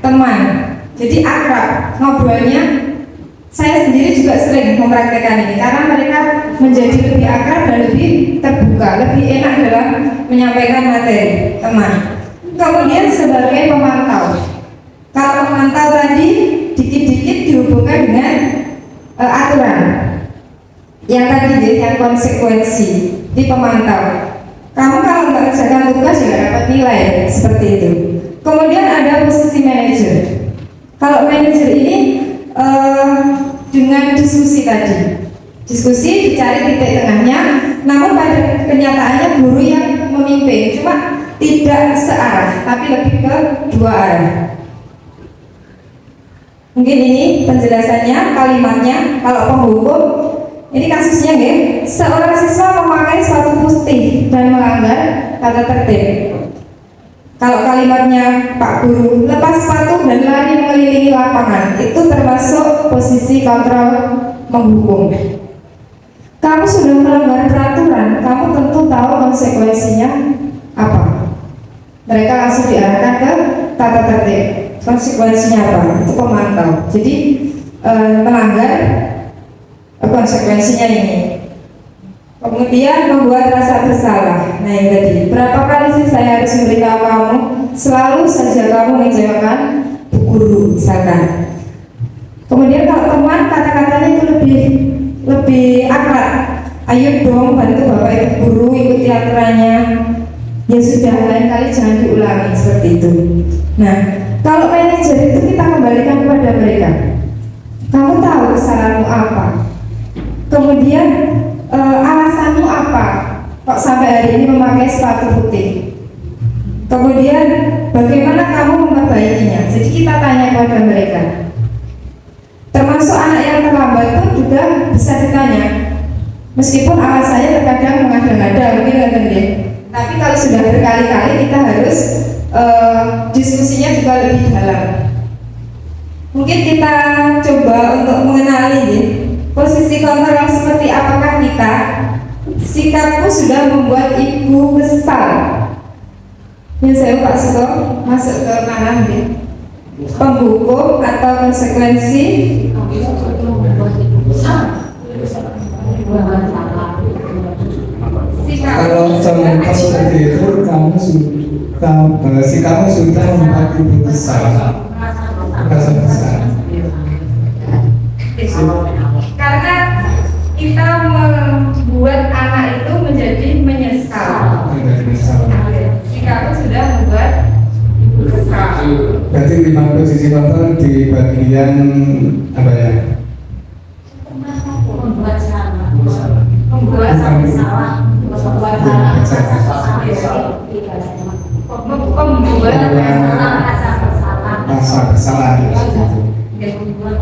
Speaker 2: teman jadi akrab, ngobrolnya. Saya sendiri juga sering mempraktekkan ini karena mereka menjadi lebih akrab dan lebih terbuka, lebih enak dalam menyampaikan materi teman. Kemudian sebagai pemantau, kalau pemantau tadi dikit-dikit dihubungkan dengan aturan yang tadi yang konsekuensi di pemantau. Kamu kalau nggak kerjakan tugas juga dapat nilai, seperti itu. Kemudian ada posisi manajer. Kalau manajer ini dengan diskusi tadi, diskusi dicari titik tengahnya. Namun pada kenyataannya guru yang memimpin, cuma tidak searah, tapi lebih ke dua arah. Mungkin ini penjelasannya, kalimatnya. Kalau penghukum, ini kasusnya ya, seorang siswa memakai sepatu putih dan melanggar tata tertib. Kalau kalimatnya Pak Guru, lepas sepatu dan lari mengelilingi lapangan, itu termasuk posisi kontrol menghukum. Kamu sudah melanggar peraturan, kamu tentu tahu konsekuensinya apa. Mereka langsung diarahkan ke tata tertib. Konsekuensinya apa? Itu pemantau. Jadi melanggar, konsekuensinya ini. Kemudian membuat rasa bersalah. Nah ini tadi, berapa kali sih saya harus memberitahu kamu? Selalu saja kamu menjawabkan Bu Guru misalkan. Kemudian kalau teman, kata-katanya itu lebih akrab. Ayo dong bantu Bapak Ibu Guru, ikuti aturannya. Ya sudah, lain kali jangan diulangi seperti itu. Nah, kalau manajer itu kita kembalikan kepada mereka. Kamu tahu kesalahanmu apa? Kemudian alasanmu apa? Kok sampai hari ini memakai sepatu putih? Kemudian bagaimana kamu memperbaikinya? Jadi kita tanya kepada mereka. Termasuk anak yang terlambat pun juga bisa ditanya. Meskipun alasannya terkadang mengada-ngada, mungkin nggak. Tapi kalau sudah berkali-kali kita harus diskusinya juga lebih dalam. Mungkin kita coba untuk mengenali ya, posisi kontrol seperti apakah kita. Sikapku sudah membuat ibu kesal. Ini saya Pak Suko masuk ke mana nih? Penghukum atau konsekuensi?
Speaker 4: Kalau contoh seperti itu, kamu sudah membuat ibu besar, rasa besar.
Speaker 2: Karena kita membuat anak itu menjadi menyesal. Sikapku sudah membuat ibu kesal.
Speaker 4: Berarti 5 posisi kontrol di bagian apa ya?
Speaker 2: Membuat
Speaker 4: rasa bersalah.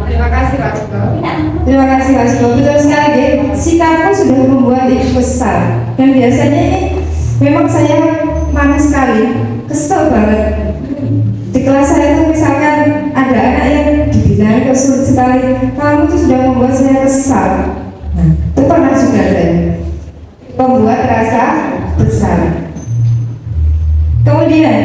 Speaker 2: Terima kasih Pak Suko. Terima kasih Pak Suko. Betul sekali deh. Sikapku sudah membuat ibu kesal. Dan biasanya ini memang saya marah sekali, kesel banget. Di kelas saya itu misalkan ada anak yang dibilang sulit sekali, kamu itu sudah membuat saya kesal. Nah, itu pernah juga saya membuat rasa bersalah. Kemudian,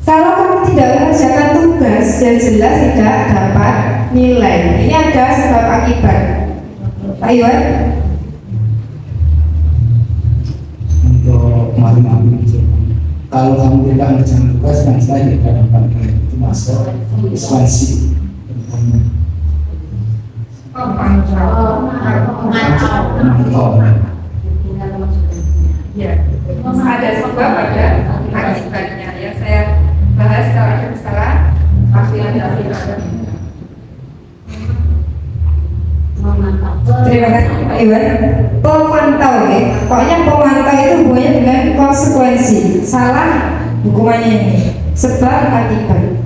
Speaker 2: kalau kamu tidak mengerjakan tugas dan jelas tidak dapat nilai, ini ada sebab akibat. Pak Iwan.
Speaker 5: Untuk malam-malam kalau kamu tidak mengerjakan tugas kan saya tidak dapat itu masuk instansi
Speaker 2: Ya, ada sebab ada akibatnya ya. Saya bahas kalau ada kesalahan pasti ada. Terima kasih Pak Iwan. Pemantau ya, pokoknya pemantau itu hubungannya dengan konsekuensi. Salah hukumannya ini, sebab akibat.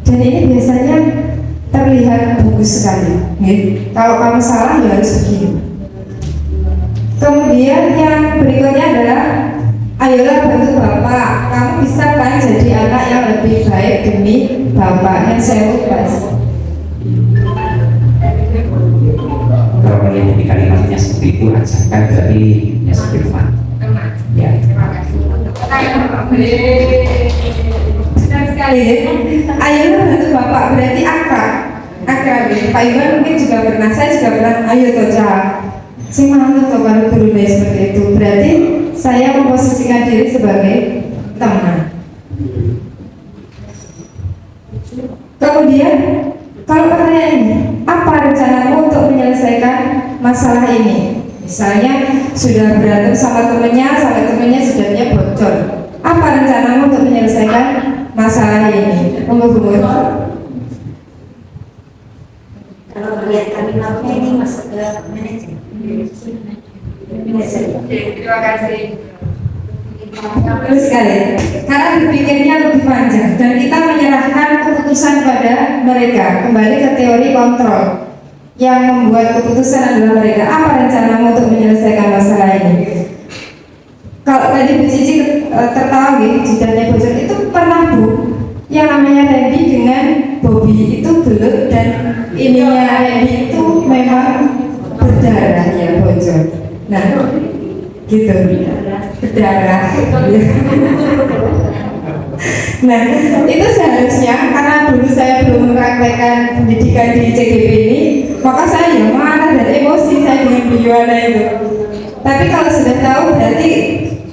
Speaker 2: Dan ini biasanya terlihat bagus sekali. Ya. Kalau kamu salah ya harus begini. Kemudian yang berikutnya adalah ayolah bantu Bapak. Kamu bisa kan jadi anak yang lebih baik demi Bapak. Yang saya ubah.
Speaker 6: Kalau kalian di kalimatnya seperti itu, ajarkan dari Yesus Firman. Ya.
Speaker 2: Terima kasih. Senang sekali ya. Ayolah bantu Bapak berarti akrab. Akrab ya. Pak Iwan mungkin juga pernah, saya juga pernah. Ayo toca. Si mana tuh kalau guru seperti itu. Berarti saya memposisikan diri sebagai teman. Kemudian kalau pertanyaannya, apa rencanamu untuk menyelesaikan masalah ini? Misalnya sudah berantem sama temennya sudah punya bocor. Apa rencanamu untuk menyelesaikan masalah ini? Monggo.
Speaker 7: Kalau melihat kalimatnya ini masuk ke manajemen.
Speaker 2: Terima kasih. Terus sekali, karena berpikirnya lebih panjang dan kita menyerahkan keputusan pada mereka. Kembali ke teori kontrol. Yang membuat keputusan adalah mereka. Apa rencanamu untuk menyelesaikan masalah ini? Kalau tadi Bu Cici tertawa gitu, jidatnya bocor, itu pernah Bu, yang namanya Randy dengan Bobby itu gelut dan ininya Randy itu memang berdarah ya bocor. Nah, gitu berdarah. Nah, itu seharusnya karena dulu saya belum mempraktekkan pendidikan di CGP ini, maka saya ya marah dan emosi saya dengan Bu Yuwana itu. Tapi kalau sudah tahu berarti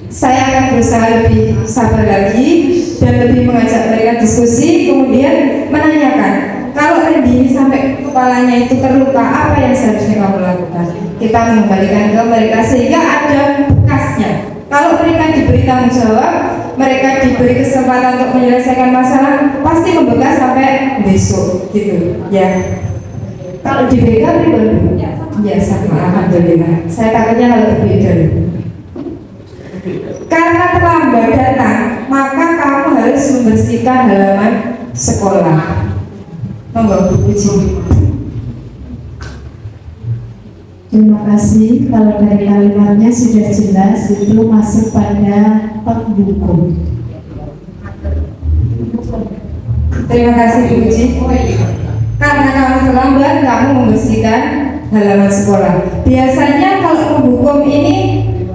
Speaker 2: saya akan berusaha lebih sabar lagi dan lebih mengajak mereka diskusi, kemudian menanyakan kalau Randy ini sampai kepalanya itu terluka, apa yang seharusnya kamu lakukan? Kita mengembalikan ke mereka sehingga ada bekasnya. Kalau mereka diberi tanggung jawab, mereka diberi kesempatan untuk menyelesaikan masalah, pasti membekas sampai besok, gitu, ya. Kalau di BK pribadi, ya sama, alhamdulillah. Saya takutnya kalau berbeda. Karena terlambat datang, maka kamu harus membersihkan halaman sekolah. Monggo, Bu Puji.
Speaker 3: Terima kasih. Kalau dari kalimatnya sudah jelas, itu masuk pada penghukum.
Speaker 2: Terima kasih Bu Puji. Karena kamu terlambat, kamu membersihkan halaman sekolah. Biasanya kalau menghukum ini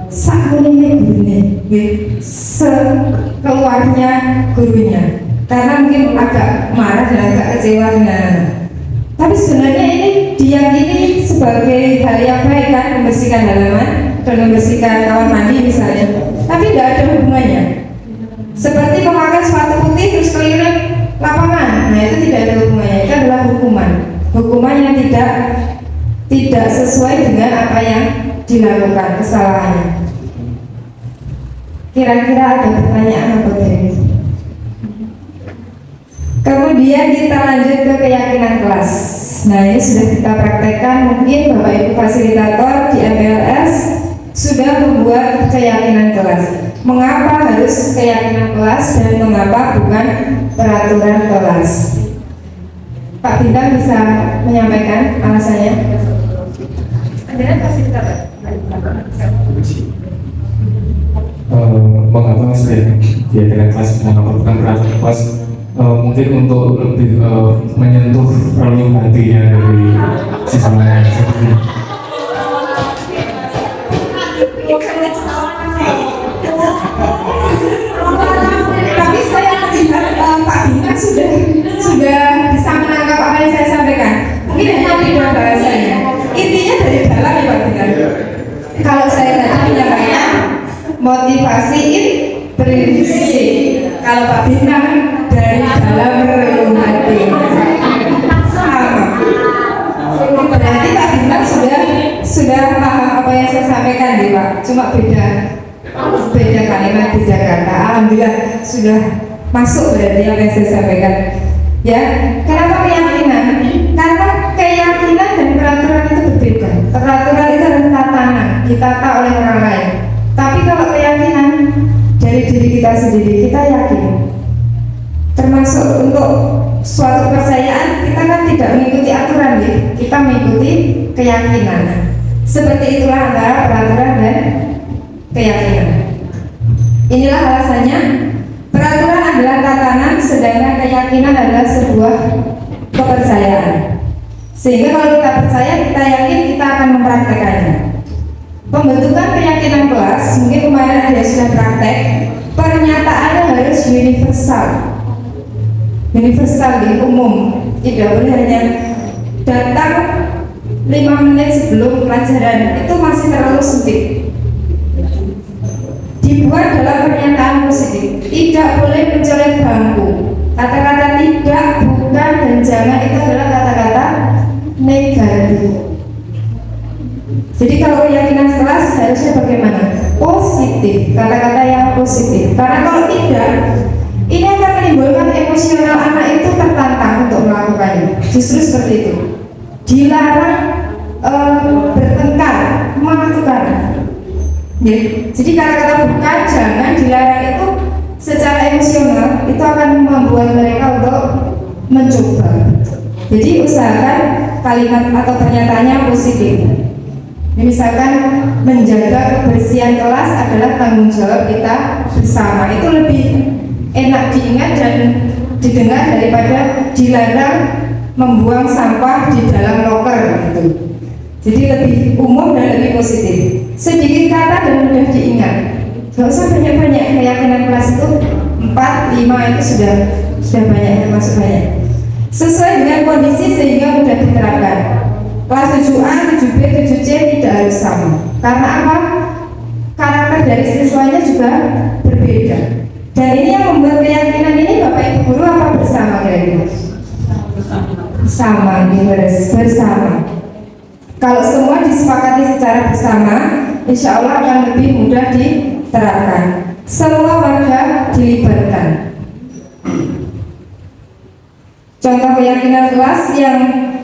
Speaker 2: sakunya gurunya, sekeluarnya gurunya. Karena mungkin agak marah dan agak kecewa dengan. Tapi sebenarnya ini diyakini sebagai hal yang baik kan, membersihkan halaman dan membersihkan kamar mandi misalnya. Tapi tidak ada hubungannya. Seperti memakai sepatu putih terus keliling lapangan. Nah itu tidak ada hubungannya. Itu adalah hukuman. Hukuman yang tidak sesuai dengan apa yang dilakukan, kesalahannya. Kira-kira ada pertanyaan apa dari? Kemudian kita lanjut ke keyakinan kelas. Nah ini sudah kita praktekkan, mungkin Bapak Ibu fasilitator di MLS sudah membuat keyakinan kelas. Mengapa harus keyakinan kelas dan mengapa bukan peraturan kelas? Pak Bintang bisa menyampaikan alasannya? Anda fasilitator.
Speaker 4: Mengapa saya keyakinan kelas, mengapa bukan peraturan kelas? Mungkin untuk lebih menyentuh relung hatinya dari siswanya seperti ini.
Speaker 2: Tapi saya melihat Pak Bintang sudah bisa menangkap apa yang saya sampaikan. Mungkin hanya beda bahasanya. Intinya dari dalam motivasi intrinsik. Kalau Pak Bintang dari dalam relung hati. Sama. Berarti Pak Bintang sudah paham apa yang saya sampaikan nih Pak. Cuma beda kalimat, beda kata. Alhamdulillah sudah masuk berarti apa yang saya sampaikan. Ya, kenapa keyakinan? Karena keyakinan dan peraturan itu berbeda. Peraturan itu adalah tatanan, ditata oleh orang lain. Tapi kalau keyakinan dari diri kita sendiri, kita yakin. Termasuk untuk suatu kepercayaan, kita kan tidak mengikuti aturan, ya. Kita mengikuti keyakinan. Seperti itulah antara peraturan dan keyakinan. Inilah alasannya. Peraturan adalah tatanan, sedangkan keyakinan adalah sebuah kepercayaan. Sehingga kalau kita percaya, kita yakin, kita akan mempraktekannya. Pembentukan keyakinan kelas, mungkin kemarin ada yang sudah praktek, pernyataannya harus universal. Universal, di umum. Tidak boleh hanya datang 5 menit sebelum pelajaran, itu masih terlalu sempit. Dibuat dalam pernyataan positif, tidak boleh mencoret bangku. Kata-kata tidak, bukan, dan jangan itu adalah kata-kata negatif. Jadi kalau keyakinan kelas harusnya bagaimana? Positif, kata-kata yang positif. Karena kalau tidak, ini akan menimbulkan emosional anak itu tertantang untuk melakukannya. Justru seperti itu. Dilarang bertengkar, melakukan. Ya, jadi kata-kata bukan, jangan, dilarang itu secara emosional itu akan membuat mereka untuk mencoba. Jadi usahakan kalimat atau pernyataannya positif. Misalkan menjaga kebersihan kelas adalah tanggung jawab kita bersama. Itu lebih enak diingat dan didengar daripada dilarang membuang sampah di dalam loker gitu. Jadi lebih umum dan lebih positif. Sedikit kata dan mudah diingat. Gak usah banyak-banyak. Keyakinan kelas itu 4, 5 itu sudah banyak, termasuk banyak. Sesuai dengan kondisi sehingga mudah diterapkan. Kelas 7A, 7B, 7C tidak harus sama. Karena apa? Karakter dari siswanya juga berbeda. Dan ini yang membuat keyakinan ini Bapak Ibu Guru apa bersama kira-kira? Bersama, bersama. Kalau semua disepakati secara bersama, insya Allah akan lebih mudah diterapkan. Semua warga dilibatkan. Contoh keyakinan kelas yang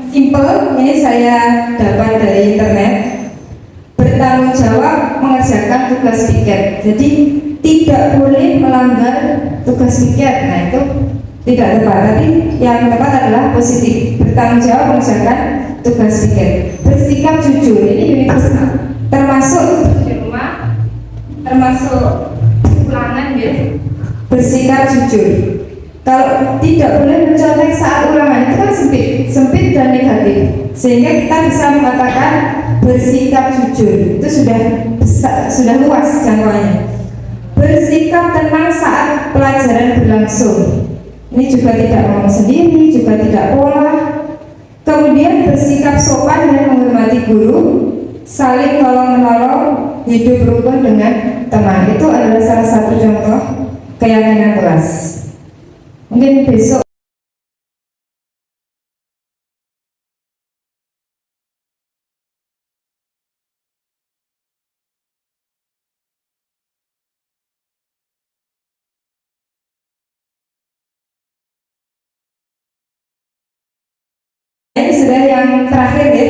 Speaker 2: simple, ini saya dapat dari internet. Bertanggung jawab mengerjakan tugas piket. Jadi tidak boleh melanggar tugas piket. Nah itu tidak tepat. Tapi yang tepat adalah positif. Bertanggung jawab mengerjakan tugas piket. Bersikap jujur, ini universal. Termasuk di rumah, termasuk ulangan ya. Bersikap jujur. Kalau tidak boleh mencontek saat ulangan itu kan sempit dan negatif. Sehingga kita bisa mengatakan bersikap jujur itu sudah luas jangkauannya. Bersikap tenang saat pelajaran berlangsung. Ini juga tidak ngomong sendiri, juga tidak pola. Kemudian bersikap sopan dan menghormati guru, saling tolong-menolong, hidup rukun dengan teman. Itu adalah salah satu contoh keyakinan kelas. Mungkin besok ini sudah yang terakhir ya,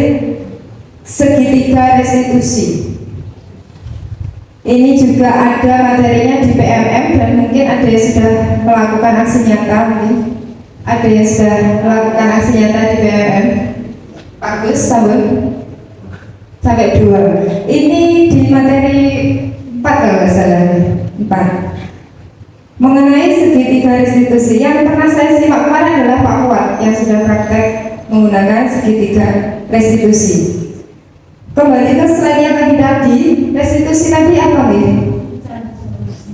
Speaker 2: segitiga restitusi. Ini juga ada materinya di PMM dan mungkin ada yang sudah melakukan aksi nyata, mungkin ada yang sudah melakukan aksi nyata di PMM. Bagus, sampai 2. Ini di materi 4 kalau nggak salah, 4. Mengenai segitiga restitusi, yang pernah saya simak kemarin adalah Pak Kuat yang sudah praktek menggunakan segitiga restitusi. Kembali ke slide yang tadi, restitusi tadi apa nih?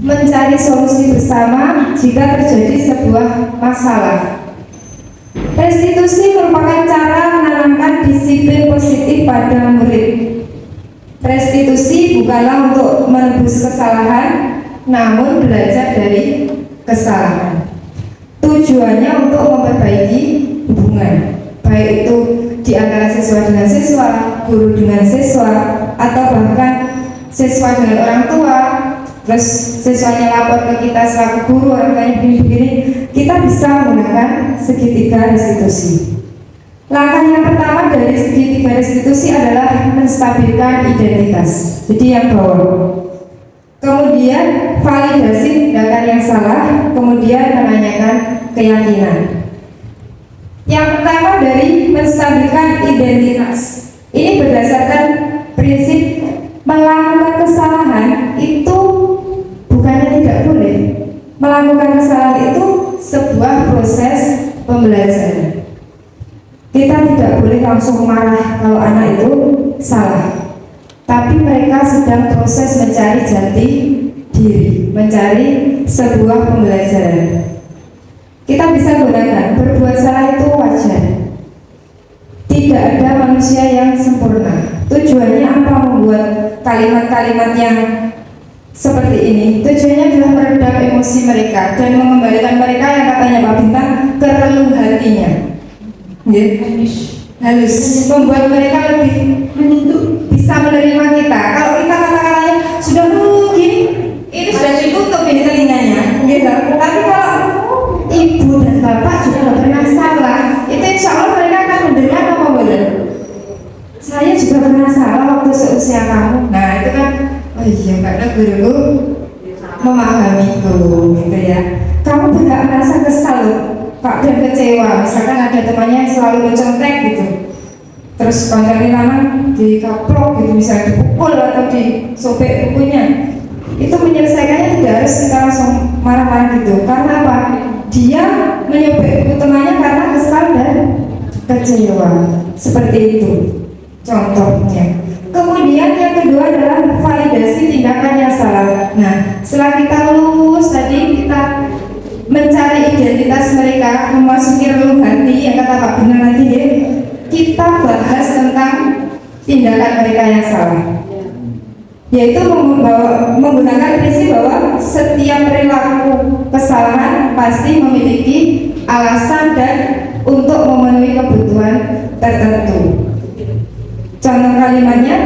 Speaker 2: Mencari solusi bersama jika terjadi sebuah masalah. Restitusi merupakan cara menanamkan disiplin positif pada murid. Restitusi bukanlah untuk menebus kesalahan, namun belajar dari kesalahan. Tujuannya untuk memperbaiki hubungan, baik itu di antara siswa dengan siswa, guru dengan siswa, atau bahkan siswa dengan orang tua, terus siswanya lapor ke kita selaku guru, orang tuanya begini-begini, kita bisa menggunakan segitiga restitusi. Langkah yang pertama dari segitiga restitusi adalah menstabilkan identitas. Jadi yang bawah. Kemudian validasi tindakan yang salah, kemudian menanyakan keyakinan. Yang pertama dari menstabilkan identitas. Ini berdasarkan prinsip melakukan kesalahan itu bukannya tidak boleh. Melakukan kesalahan itu sebuah proses pembelajaran. Kita tidak boleh langsung marah kalau anak itu salah. Tapi mereka sedang proses mencari jati diri, mencari sebuah pembelajaran. Kita bisa gunakan berbuat salah itu wajar. Tidak ada manusia yang sempurna. Tujuannya apa membuat kalimat-kalimat yang seperti ini? Tujuannya adalah meredam emosi mereka dan mengembalikan mereka yang katanya Pak Bintang ke relung hatinya. Halus, membuat mereka lebih bisa menerima kita. Kalau kita kata-katanya sudah gini, ini sudah ditutup ini telinganya, gitu. Tapi kalau ibu dan bapak juga pernah salah, itu insya Allah mereka akan mendengar apa boleh. Saya juga pernah salah waktu seusia kamu. Nah itu kan, oh iya karena guruku memahamiku, gitu ya. Kamu tidak merasa kesal, Pak, dan kecewa. Misalkan ada temannya yang selalu mencontek gitu. Terus kontennya lama dikaplok gitu, misalnya dipukul atau disobek bukunya, itu menyelesaikannya tidak harus kita langsung marah-marah gitu. Karena apa? Dia menyobek buku temannya karena kesal dan kecewa. Seperti itu contohnya. Kemudian yang kedua adalah validasi tindakan yang salah. Nah, setelah kita lulus tadi, kita mencari identitas mereka, memasuki relung hati yang kata Pak Benar tadi ya, kita bahas tentang tindakan mereka yang salah, yaitu menggunakan prinsip bahwa setiap perilaku kesalahan pasti memiliki alasan dan untuk memenuhi kebutuhan tertentu. Contoh kalimatnya,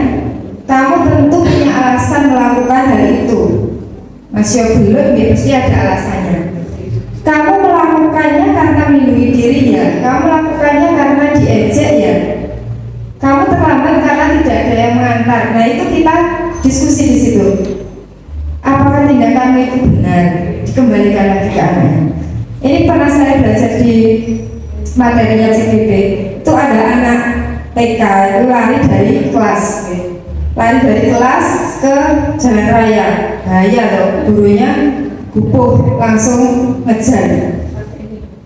Speaker 2: kamu tentu punya alasan melakukan hal itu. Masih belum, ya pasti ada alasannya. Kamu melakukannya karena melindungi diri ya, kamu lakukannya karena diejek ya, kamu terlambat karena tidak ada yang mengantar. Nah itu kita diskusi di situ. Apakah tindakanmu itu benar? Dikembalikan lagi ke anak. Ini pernah saya belajar di materinya CPB. Itu ada anak TK itu lari dari kelas, ke jalan raya. Bahaya loh, gurunya gupuh langsung ngejar.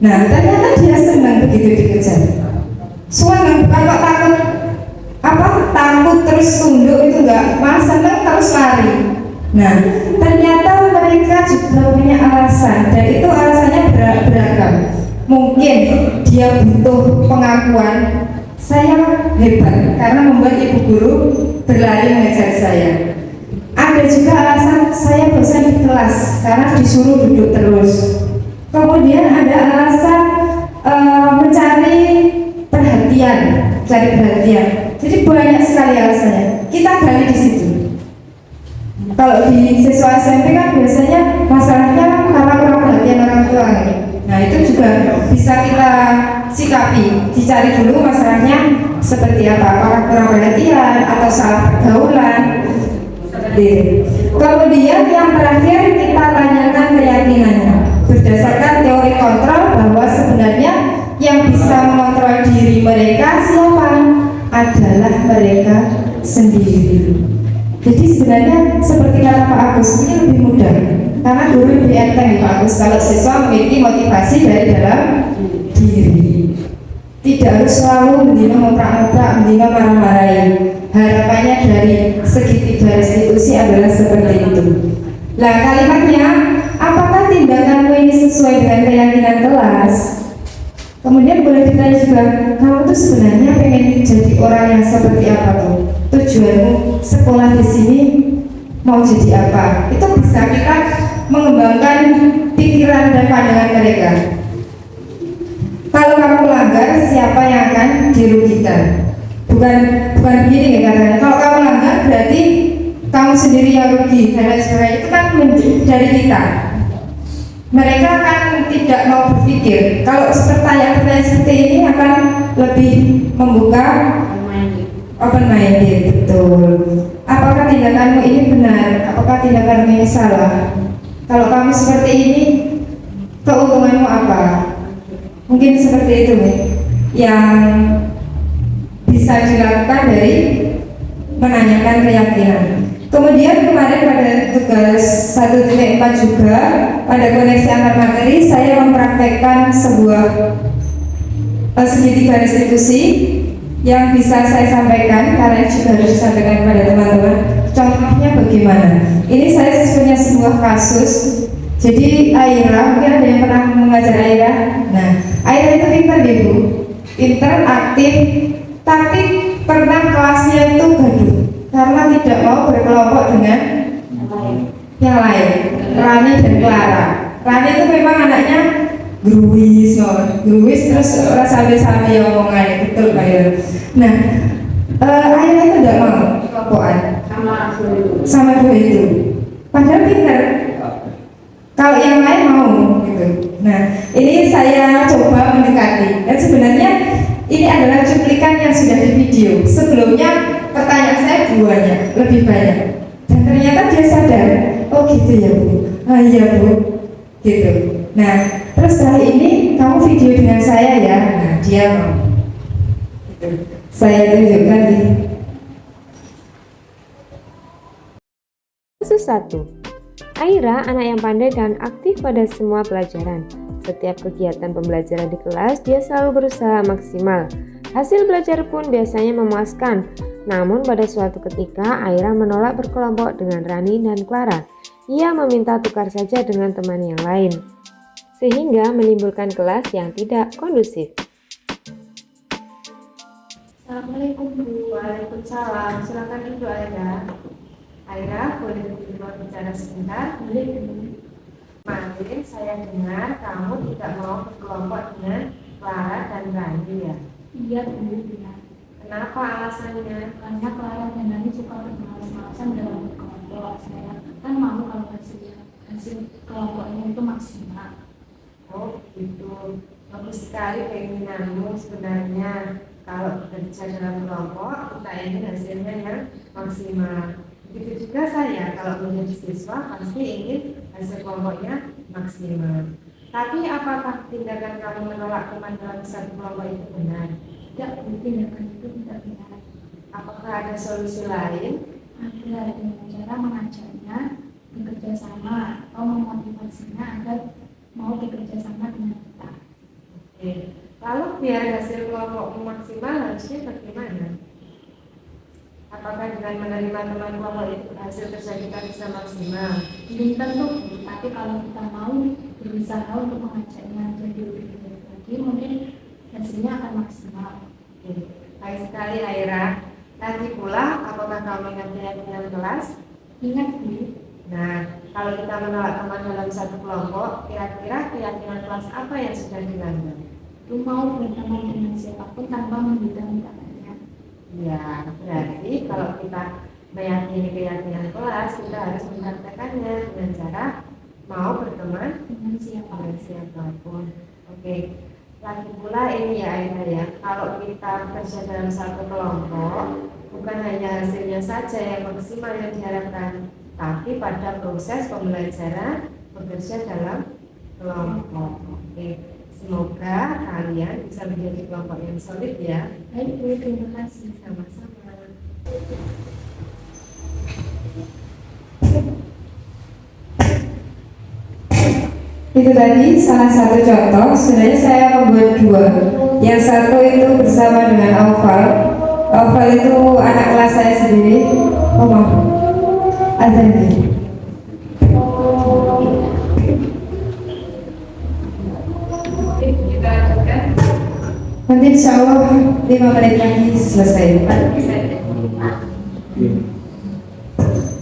Speaker 2: Nah ternyata dia senang begitu dikejar. Senang, bukan kok takut takut terus tunduk, itu enggak, malah senang terus lari. Nah ternyata mereka juga punya alasan, dan itu alasannya beragam. Mungkin dia butuh pengakuan saya hebat karena membuat ibu guru berlari mengejar saya. Ada juga alasan saya bosan di kelas karena disuruh duduk terus. Kemudian ada alasan mencari perhatian, Jadi banyak sekali alasannya. Kita gali di situ. Kalau di siswa SMP kan biasanya masalahnya karena kurang perhatian orang tua. Nah itu juga bisa kita sikapi. Dicari dulu masalahnya seperti apa. Apakah kurang perhatian atau salah pergaulan. Kemudian yang terakhir kita tanyakan keyakinannya berdasarkan teori kontrol bahwa sebenarnya yang bisa mengontrol diri mereka siapa? Adalah mereka sendiri. Jadi sebenarnya seperti kata Pak Agus, ini lebih mudah karena guru lebih enteng Pak Agus kalau siswa memiliki motivasi dari dalam diri. Tidak harus selalu mendino memprak-memprak, mendino marah-marahin. Harapannya dari segitiga restitusi adalah seperti itu. Nah kalimatnya, apakah tindakanmu ini sesuai dengan keyakinan kelas? Kemudian boleh ditanya juga, kamu tuh sebenarnya pengen jadi orang yang seperti apa tuh? Tujuanmu sekolah di sini mau jadi apa? Itu bisa kita mengembangkan pikiran dan pandangan mereka. Kalau kamu melanggar, siapa yang akan dirugikan? Bukan begini ya katanya. Kalau kamu melanggar berarti kamu sendiri yang rugi dan lain sebagainya. Itu kan dari kita. Mereka kan tidak mau berpikir. Kalau pertanyaan-pertanyaan seperti ini akan lebih membuka open minded, betul. Apakah tindakanmu ini benar? Apakah tindakanmu ini salah? Kalau kamu seperti ini, keuntunganmu apa? Mungkin seperti itu nih, yang bisa dilakukan dari menanyakan keyakinan. Kemudian kemarin pada tugas 1.4 juga pada koneksi antar materi saya mempraktekkan sebuah segitiga restitusi yang bisa saya sampaikan karena juga harus disampaikan kepada teman-teman. Contohnya bagaimana? Ini saya punya sebuah kasus. Jadi Aira, mungkin ada yang pernah mengajar Aira. Nah, Aira itu pintar deh Bu, pintar, aktif, tapi pernah kelasnya itu gaduh karena tidak mau berkelompok dengan yang lain. Rani dan Clara. Rani itu memang anaknya gruwis terus sambil omongan, betul Pak Aira. Nah, Aira itu tidak mau kelompokan sama dua itu. Padahal pintar. Kalau yang lain mau gitu. Nah, ini saya coba mendekati. Dan sebenarnya ini adalah cuplikan yang sudah di video. Sebelumnya pertanyaan saya lebih banyak. Dan ternyata dia sadar, oh gitu ya Bu. Ah iya Bu, gitu. Nah, terus setelah ini kamu video dengan saya ya. Nah, dia mau. Gitu. Saya tunjukkan nih.
Speaker 1: Kasus 1. Aira, anak yang pandai dan aktif pada semua pelajaran. Setiap kegiatan pembelajaran di kelas, dia selalu berusaha maksimal. Hasil belajar pun biasanya memuaskan. Namun pada suatu ketika, Aira menolak berkelompok dengan Rani dan Clara. Ia meminta tukar saja dengan teman yang lain, sehingga menimbulkan kelas yang tidak kondusif.
Speaker 2: Assalamualaikum Bu. Waalaikumsalam. Silakan duduk Aira. Aira, boleh bicara sebentar? Boleh. Kemarin saya dengar kamu tidak mau berkelompok dengan Clara dan Rani ya?
Speaker 7: Iya, Bu.
Speaker 2: Kenapa alasannya?
Speaker 7: Karena Clara dan Rani suka bermalas-malasan dalam berkelompok. Saya kan mau kalau hasil kelompoknya itu maksimal.
Speaker 2: Oh gitu. Bagus sekali keinginanmu sebenarnya. Kalau bekerja dalam kelompok, kita ingin hasilnya yang maksimal. Begitu juga saya, kalau menjadi siswa pasti ingin hasil kelompoknya maksimal. Tapi apakah tindakan kamu menolak teman dalam satu kelompok itu benar?
Speaker 7: Tidak, tindakan itu tidak benar.
Speaker 2: Apakah ada solusi lain?
Speaker 7: Ada dengan cara mengajarnya bekerja sama atau memotivasinya agar mau bekerja sama dengan kita.
Speaker 2: Oke. Lalu biar hasil kelompokmu maksimal harusnya bagaimana? Apakah dengan menerima teman kelompok itu hasil kerja kita bisa maksimal?
Speaker 7: Belum tentu, tapi kalau kita mau berusaha untuk mengajarnya jadi lebih baik lagi, mungkin hasilnya akan maksimal.
Speaker 2: Oke. Baik sekali Aira. Nanti pula, apakah kamu ingat keyakinan kelas?
Speaker 7: Ingat Bu,
Speaker 2: Nah, kalau kita menolak teman dalam satu kelompok, kira-kira keyakinan kelas apa yang sudah dilanggar?
Speaker 7: itu mau berteman dengan siapapun tanpa membeda-bedakannya.
Speaker 2: Ya, berarti kalau kita meyakini keyakinan kelas, kita harus mempraktekannya dengan cara mau berteman
Speaker 7: Dengan siapa?
Speaker 2: dengan siapapun. Oke, lagi pula ini ya Aida ya, kalau kita bekerja dalam satu kelompok, bukan hanya hasilnya saja yang maksimal yang diharapkan, tapi pada proses pembelajaran bekerja dalam kelompok. Oke, semoga kalian bisa menjadi kelompok yang solid ya.
Speaker 7: Baik Bu, terima kasih.
Speaker 2: Sama-sama. Itu tadi salah satu contoh. Sebenarnya saya membuat dua. Yang satu itu bersama dengan Aufal. Aufal itu anak kelas saya sendiri. Oh maaf, ada nih. Kita lanjutkan. Nanti insya Allah 5 menit lagi selesai.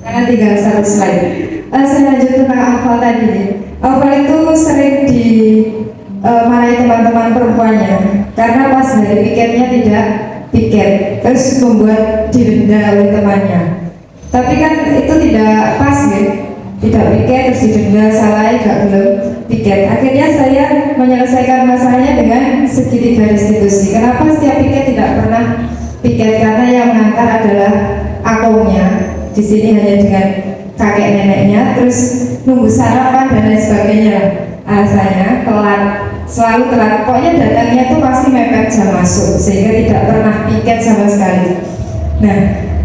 Speaker 2: Karena tinggal 1 slide. Saya lanjut tentang Alfa tadi. Alfa itu sering dimarahi teman-teman perempuannya karena pas hari piketnya tidak piket, terus membuat didenda oleh temannya. Tapi kan itu tidak pas ya, tidak piket terus didenda, salah gak belum piket. Akhirnya saya menyelesaikan masalahnya dengan segitiga restitusi. Kenapa setiap piket tidak pernah piket? Karena yang mengantar adalah akumnya. Di sini hanya dengan kakek neneknya, terus nunggu sarapan dan lain sebagainya. Alasannya telat, selalu telat. Pokoknya datangnya tuh pasti mepet jam masuk, sehingga tidak pernah piket sama sekali. Nah,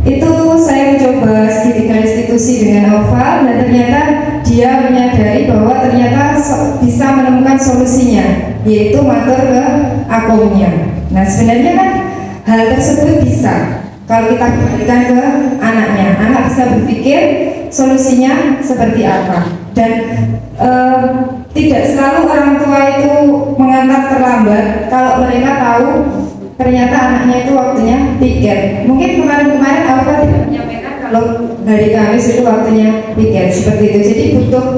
Speaker 2: itu saya mencoba segitiga restitusi dengan Alfa, dan ternyata dia menyadari bahwa ternyata bisa menemukan solusinya, yaitu matur ke akumnya. Nah, sebenarnya kan hal tersebut bisa kalau kita kembalikan ke anaknya, anak bisa berpikir solusinya seperti apa. Dan tidak selalu orang tua itu mengantar terlambat kalau mereka tahu ternyata anaknya itu waktunya piket. Mungkin kemarin-kemarin Alfa tidak menyampaikan kalau hari Kamis itu waktunya piket seperti itu. Jadi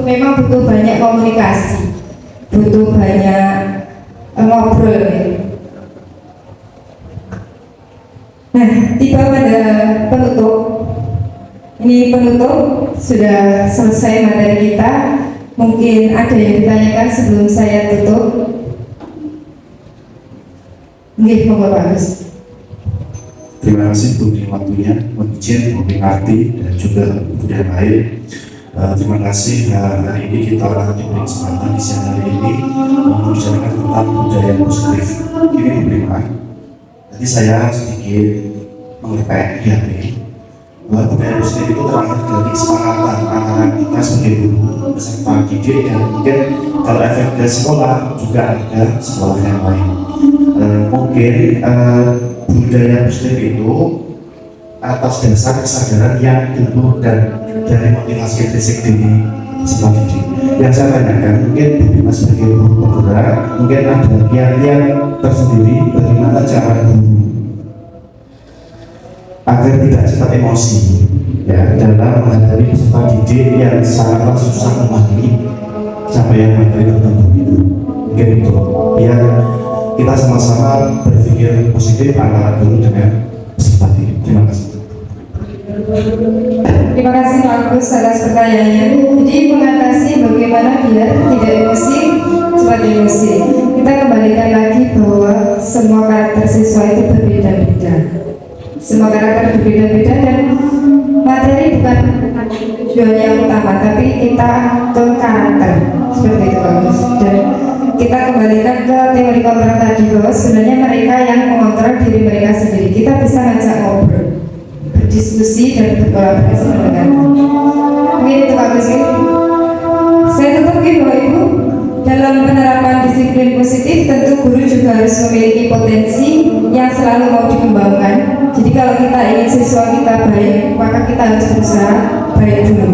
Speaker 2: memang butuh banyak komunikasi, butuh banyak ngobrol ya. Nah, tiba pada penutup. Ini penutup, sudah selesai materi kita. Mungkin ada yang ditanyakan sebelum saya tutup. Nggih, monggo Pak Gus.
Speaker 8: Terima kasih untuk waktunya, izin memperingati dan juga untuk yang lain. Terima kasih hari ini kita diberi kesempatan di siang hari ini membicarakan tentang budaya positif. Ini diberikan. Jadi saya sedikit mengerti bahwa budaya positif itu terangkat dari kesepakatan antara kita sebagai guru, peserta didik, dan mungkin kalau efek dari sekolah juga ada sekolah yang lain. Mungkin budaya positif itu atas dasar kesadaran yang tumbuh dan dari motivasi fisik diri siswa didik. Yang saya tanyakan, mungkin Bu Bima sebagai guru penggerak mungkin ada kiat-kiat tersendiri bagaimana cara guru agar tidak cepat emosi ya dalam menghadapi peserta didik yang sangatlah susah memahami capaian materi tertentu itu. Mungkin itu biar kita sama-sama berpikir positif antara guru dengan peserta didik. Terima kasih.
Speaker 2: Terima kasih Pak Agus atas pertanyaannya. Jadi mengatasi bagaimana biar tidak emosi, cepat emosi. Kita kembalikan lagi bahwa semua karakter siswa itu berbeda-beda. Semua karakter berbeda-beda dan materi bukan tujuan yang utama, tapi kita ke karakter seperti itu Pak Agus. Dan kita kembalikan ke teori kontrol tadi bahwa sebenarnya mereka yang mengontrol diri mereka sendiri. Kita bisa ngajak ngobrol, berdiskusi dan berkolaborasi dengan. Mungkin itu Pak Gus. Saya tutup Bapak Ibu. Dalam penerapan disiplin positif, tentu guru juga harus memiliki potensi yang selalu mau dikembangkan. Jadi kalau kita ingin siswa kita baik, maka kita harus berusaha baik dulu.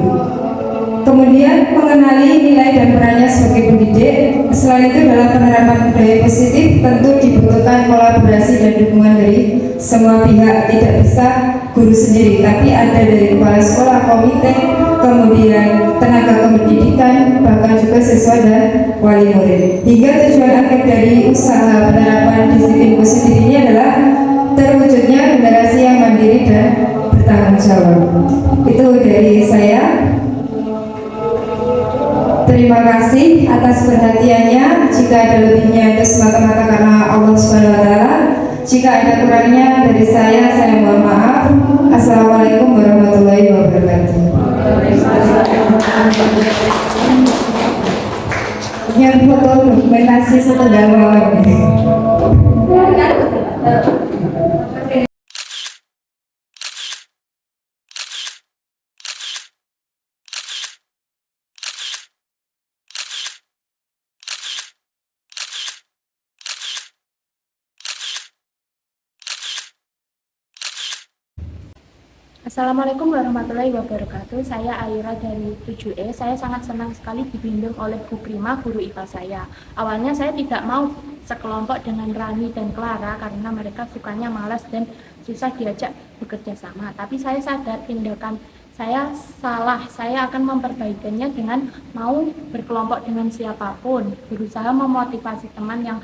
Speaker 2: Kemudian mengenali nilai dan perannya sebagai pendidik. Selain itu dalam penerapan budaya positif tentu dibutuhkan kolaborasi dan dukungan dari semua pihak. Tidak bisa guru sendiri, tapi ada dari kepala sekolah, komite, kemudian tenaga kependidikan, bahkan juga siswa dan wali murid. Hingga tujuan akhir dari usaha penerapan disiplin positif ini adalah terwujudnya generasi yang mandiri dan bertanggung jawab. Itu dari saya. Terima kasih atas perhatiannya. Jika ada lebihnya itu semata-mata karena Allah Subhanahu wa taala. Jika ada kurangnya dari saya mohon maaf. Assalamualaikum warahmatullahi wabarakatuh. Yang foto dokumentasi setengah malam ini.
Speaker 7: Assalamualaikum warahmatullahi wabarakatuh. Saya Aira dari 7E. Saya sangat senang sekali dibimbing oleh Bu Prima, guru IPA saya. Awalnya saya tidak mau sekelompok dengan Rani dan Clara karena mereka sukanya malas dan susah diajak bekerja sama. Tapi saya sadar tindakan saya salah, saya akan memperbaikinya dengan mau berkelompok dengan siapapun, berusaha memotivasi teman yang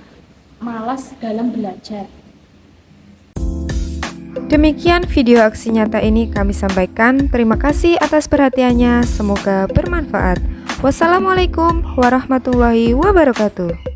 Speaker 7: malas dalam belajar.
Speaker 1: Demikian video aksi nyata ini kami sampaikan. Terima kasih atas perhatiannya. Semoga bermanfaat. Wassalamualaikum warahmatullahi wabarakatuh.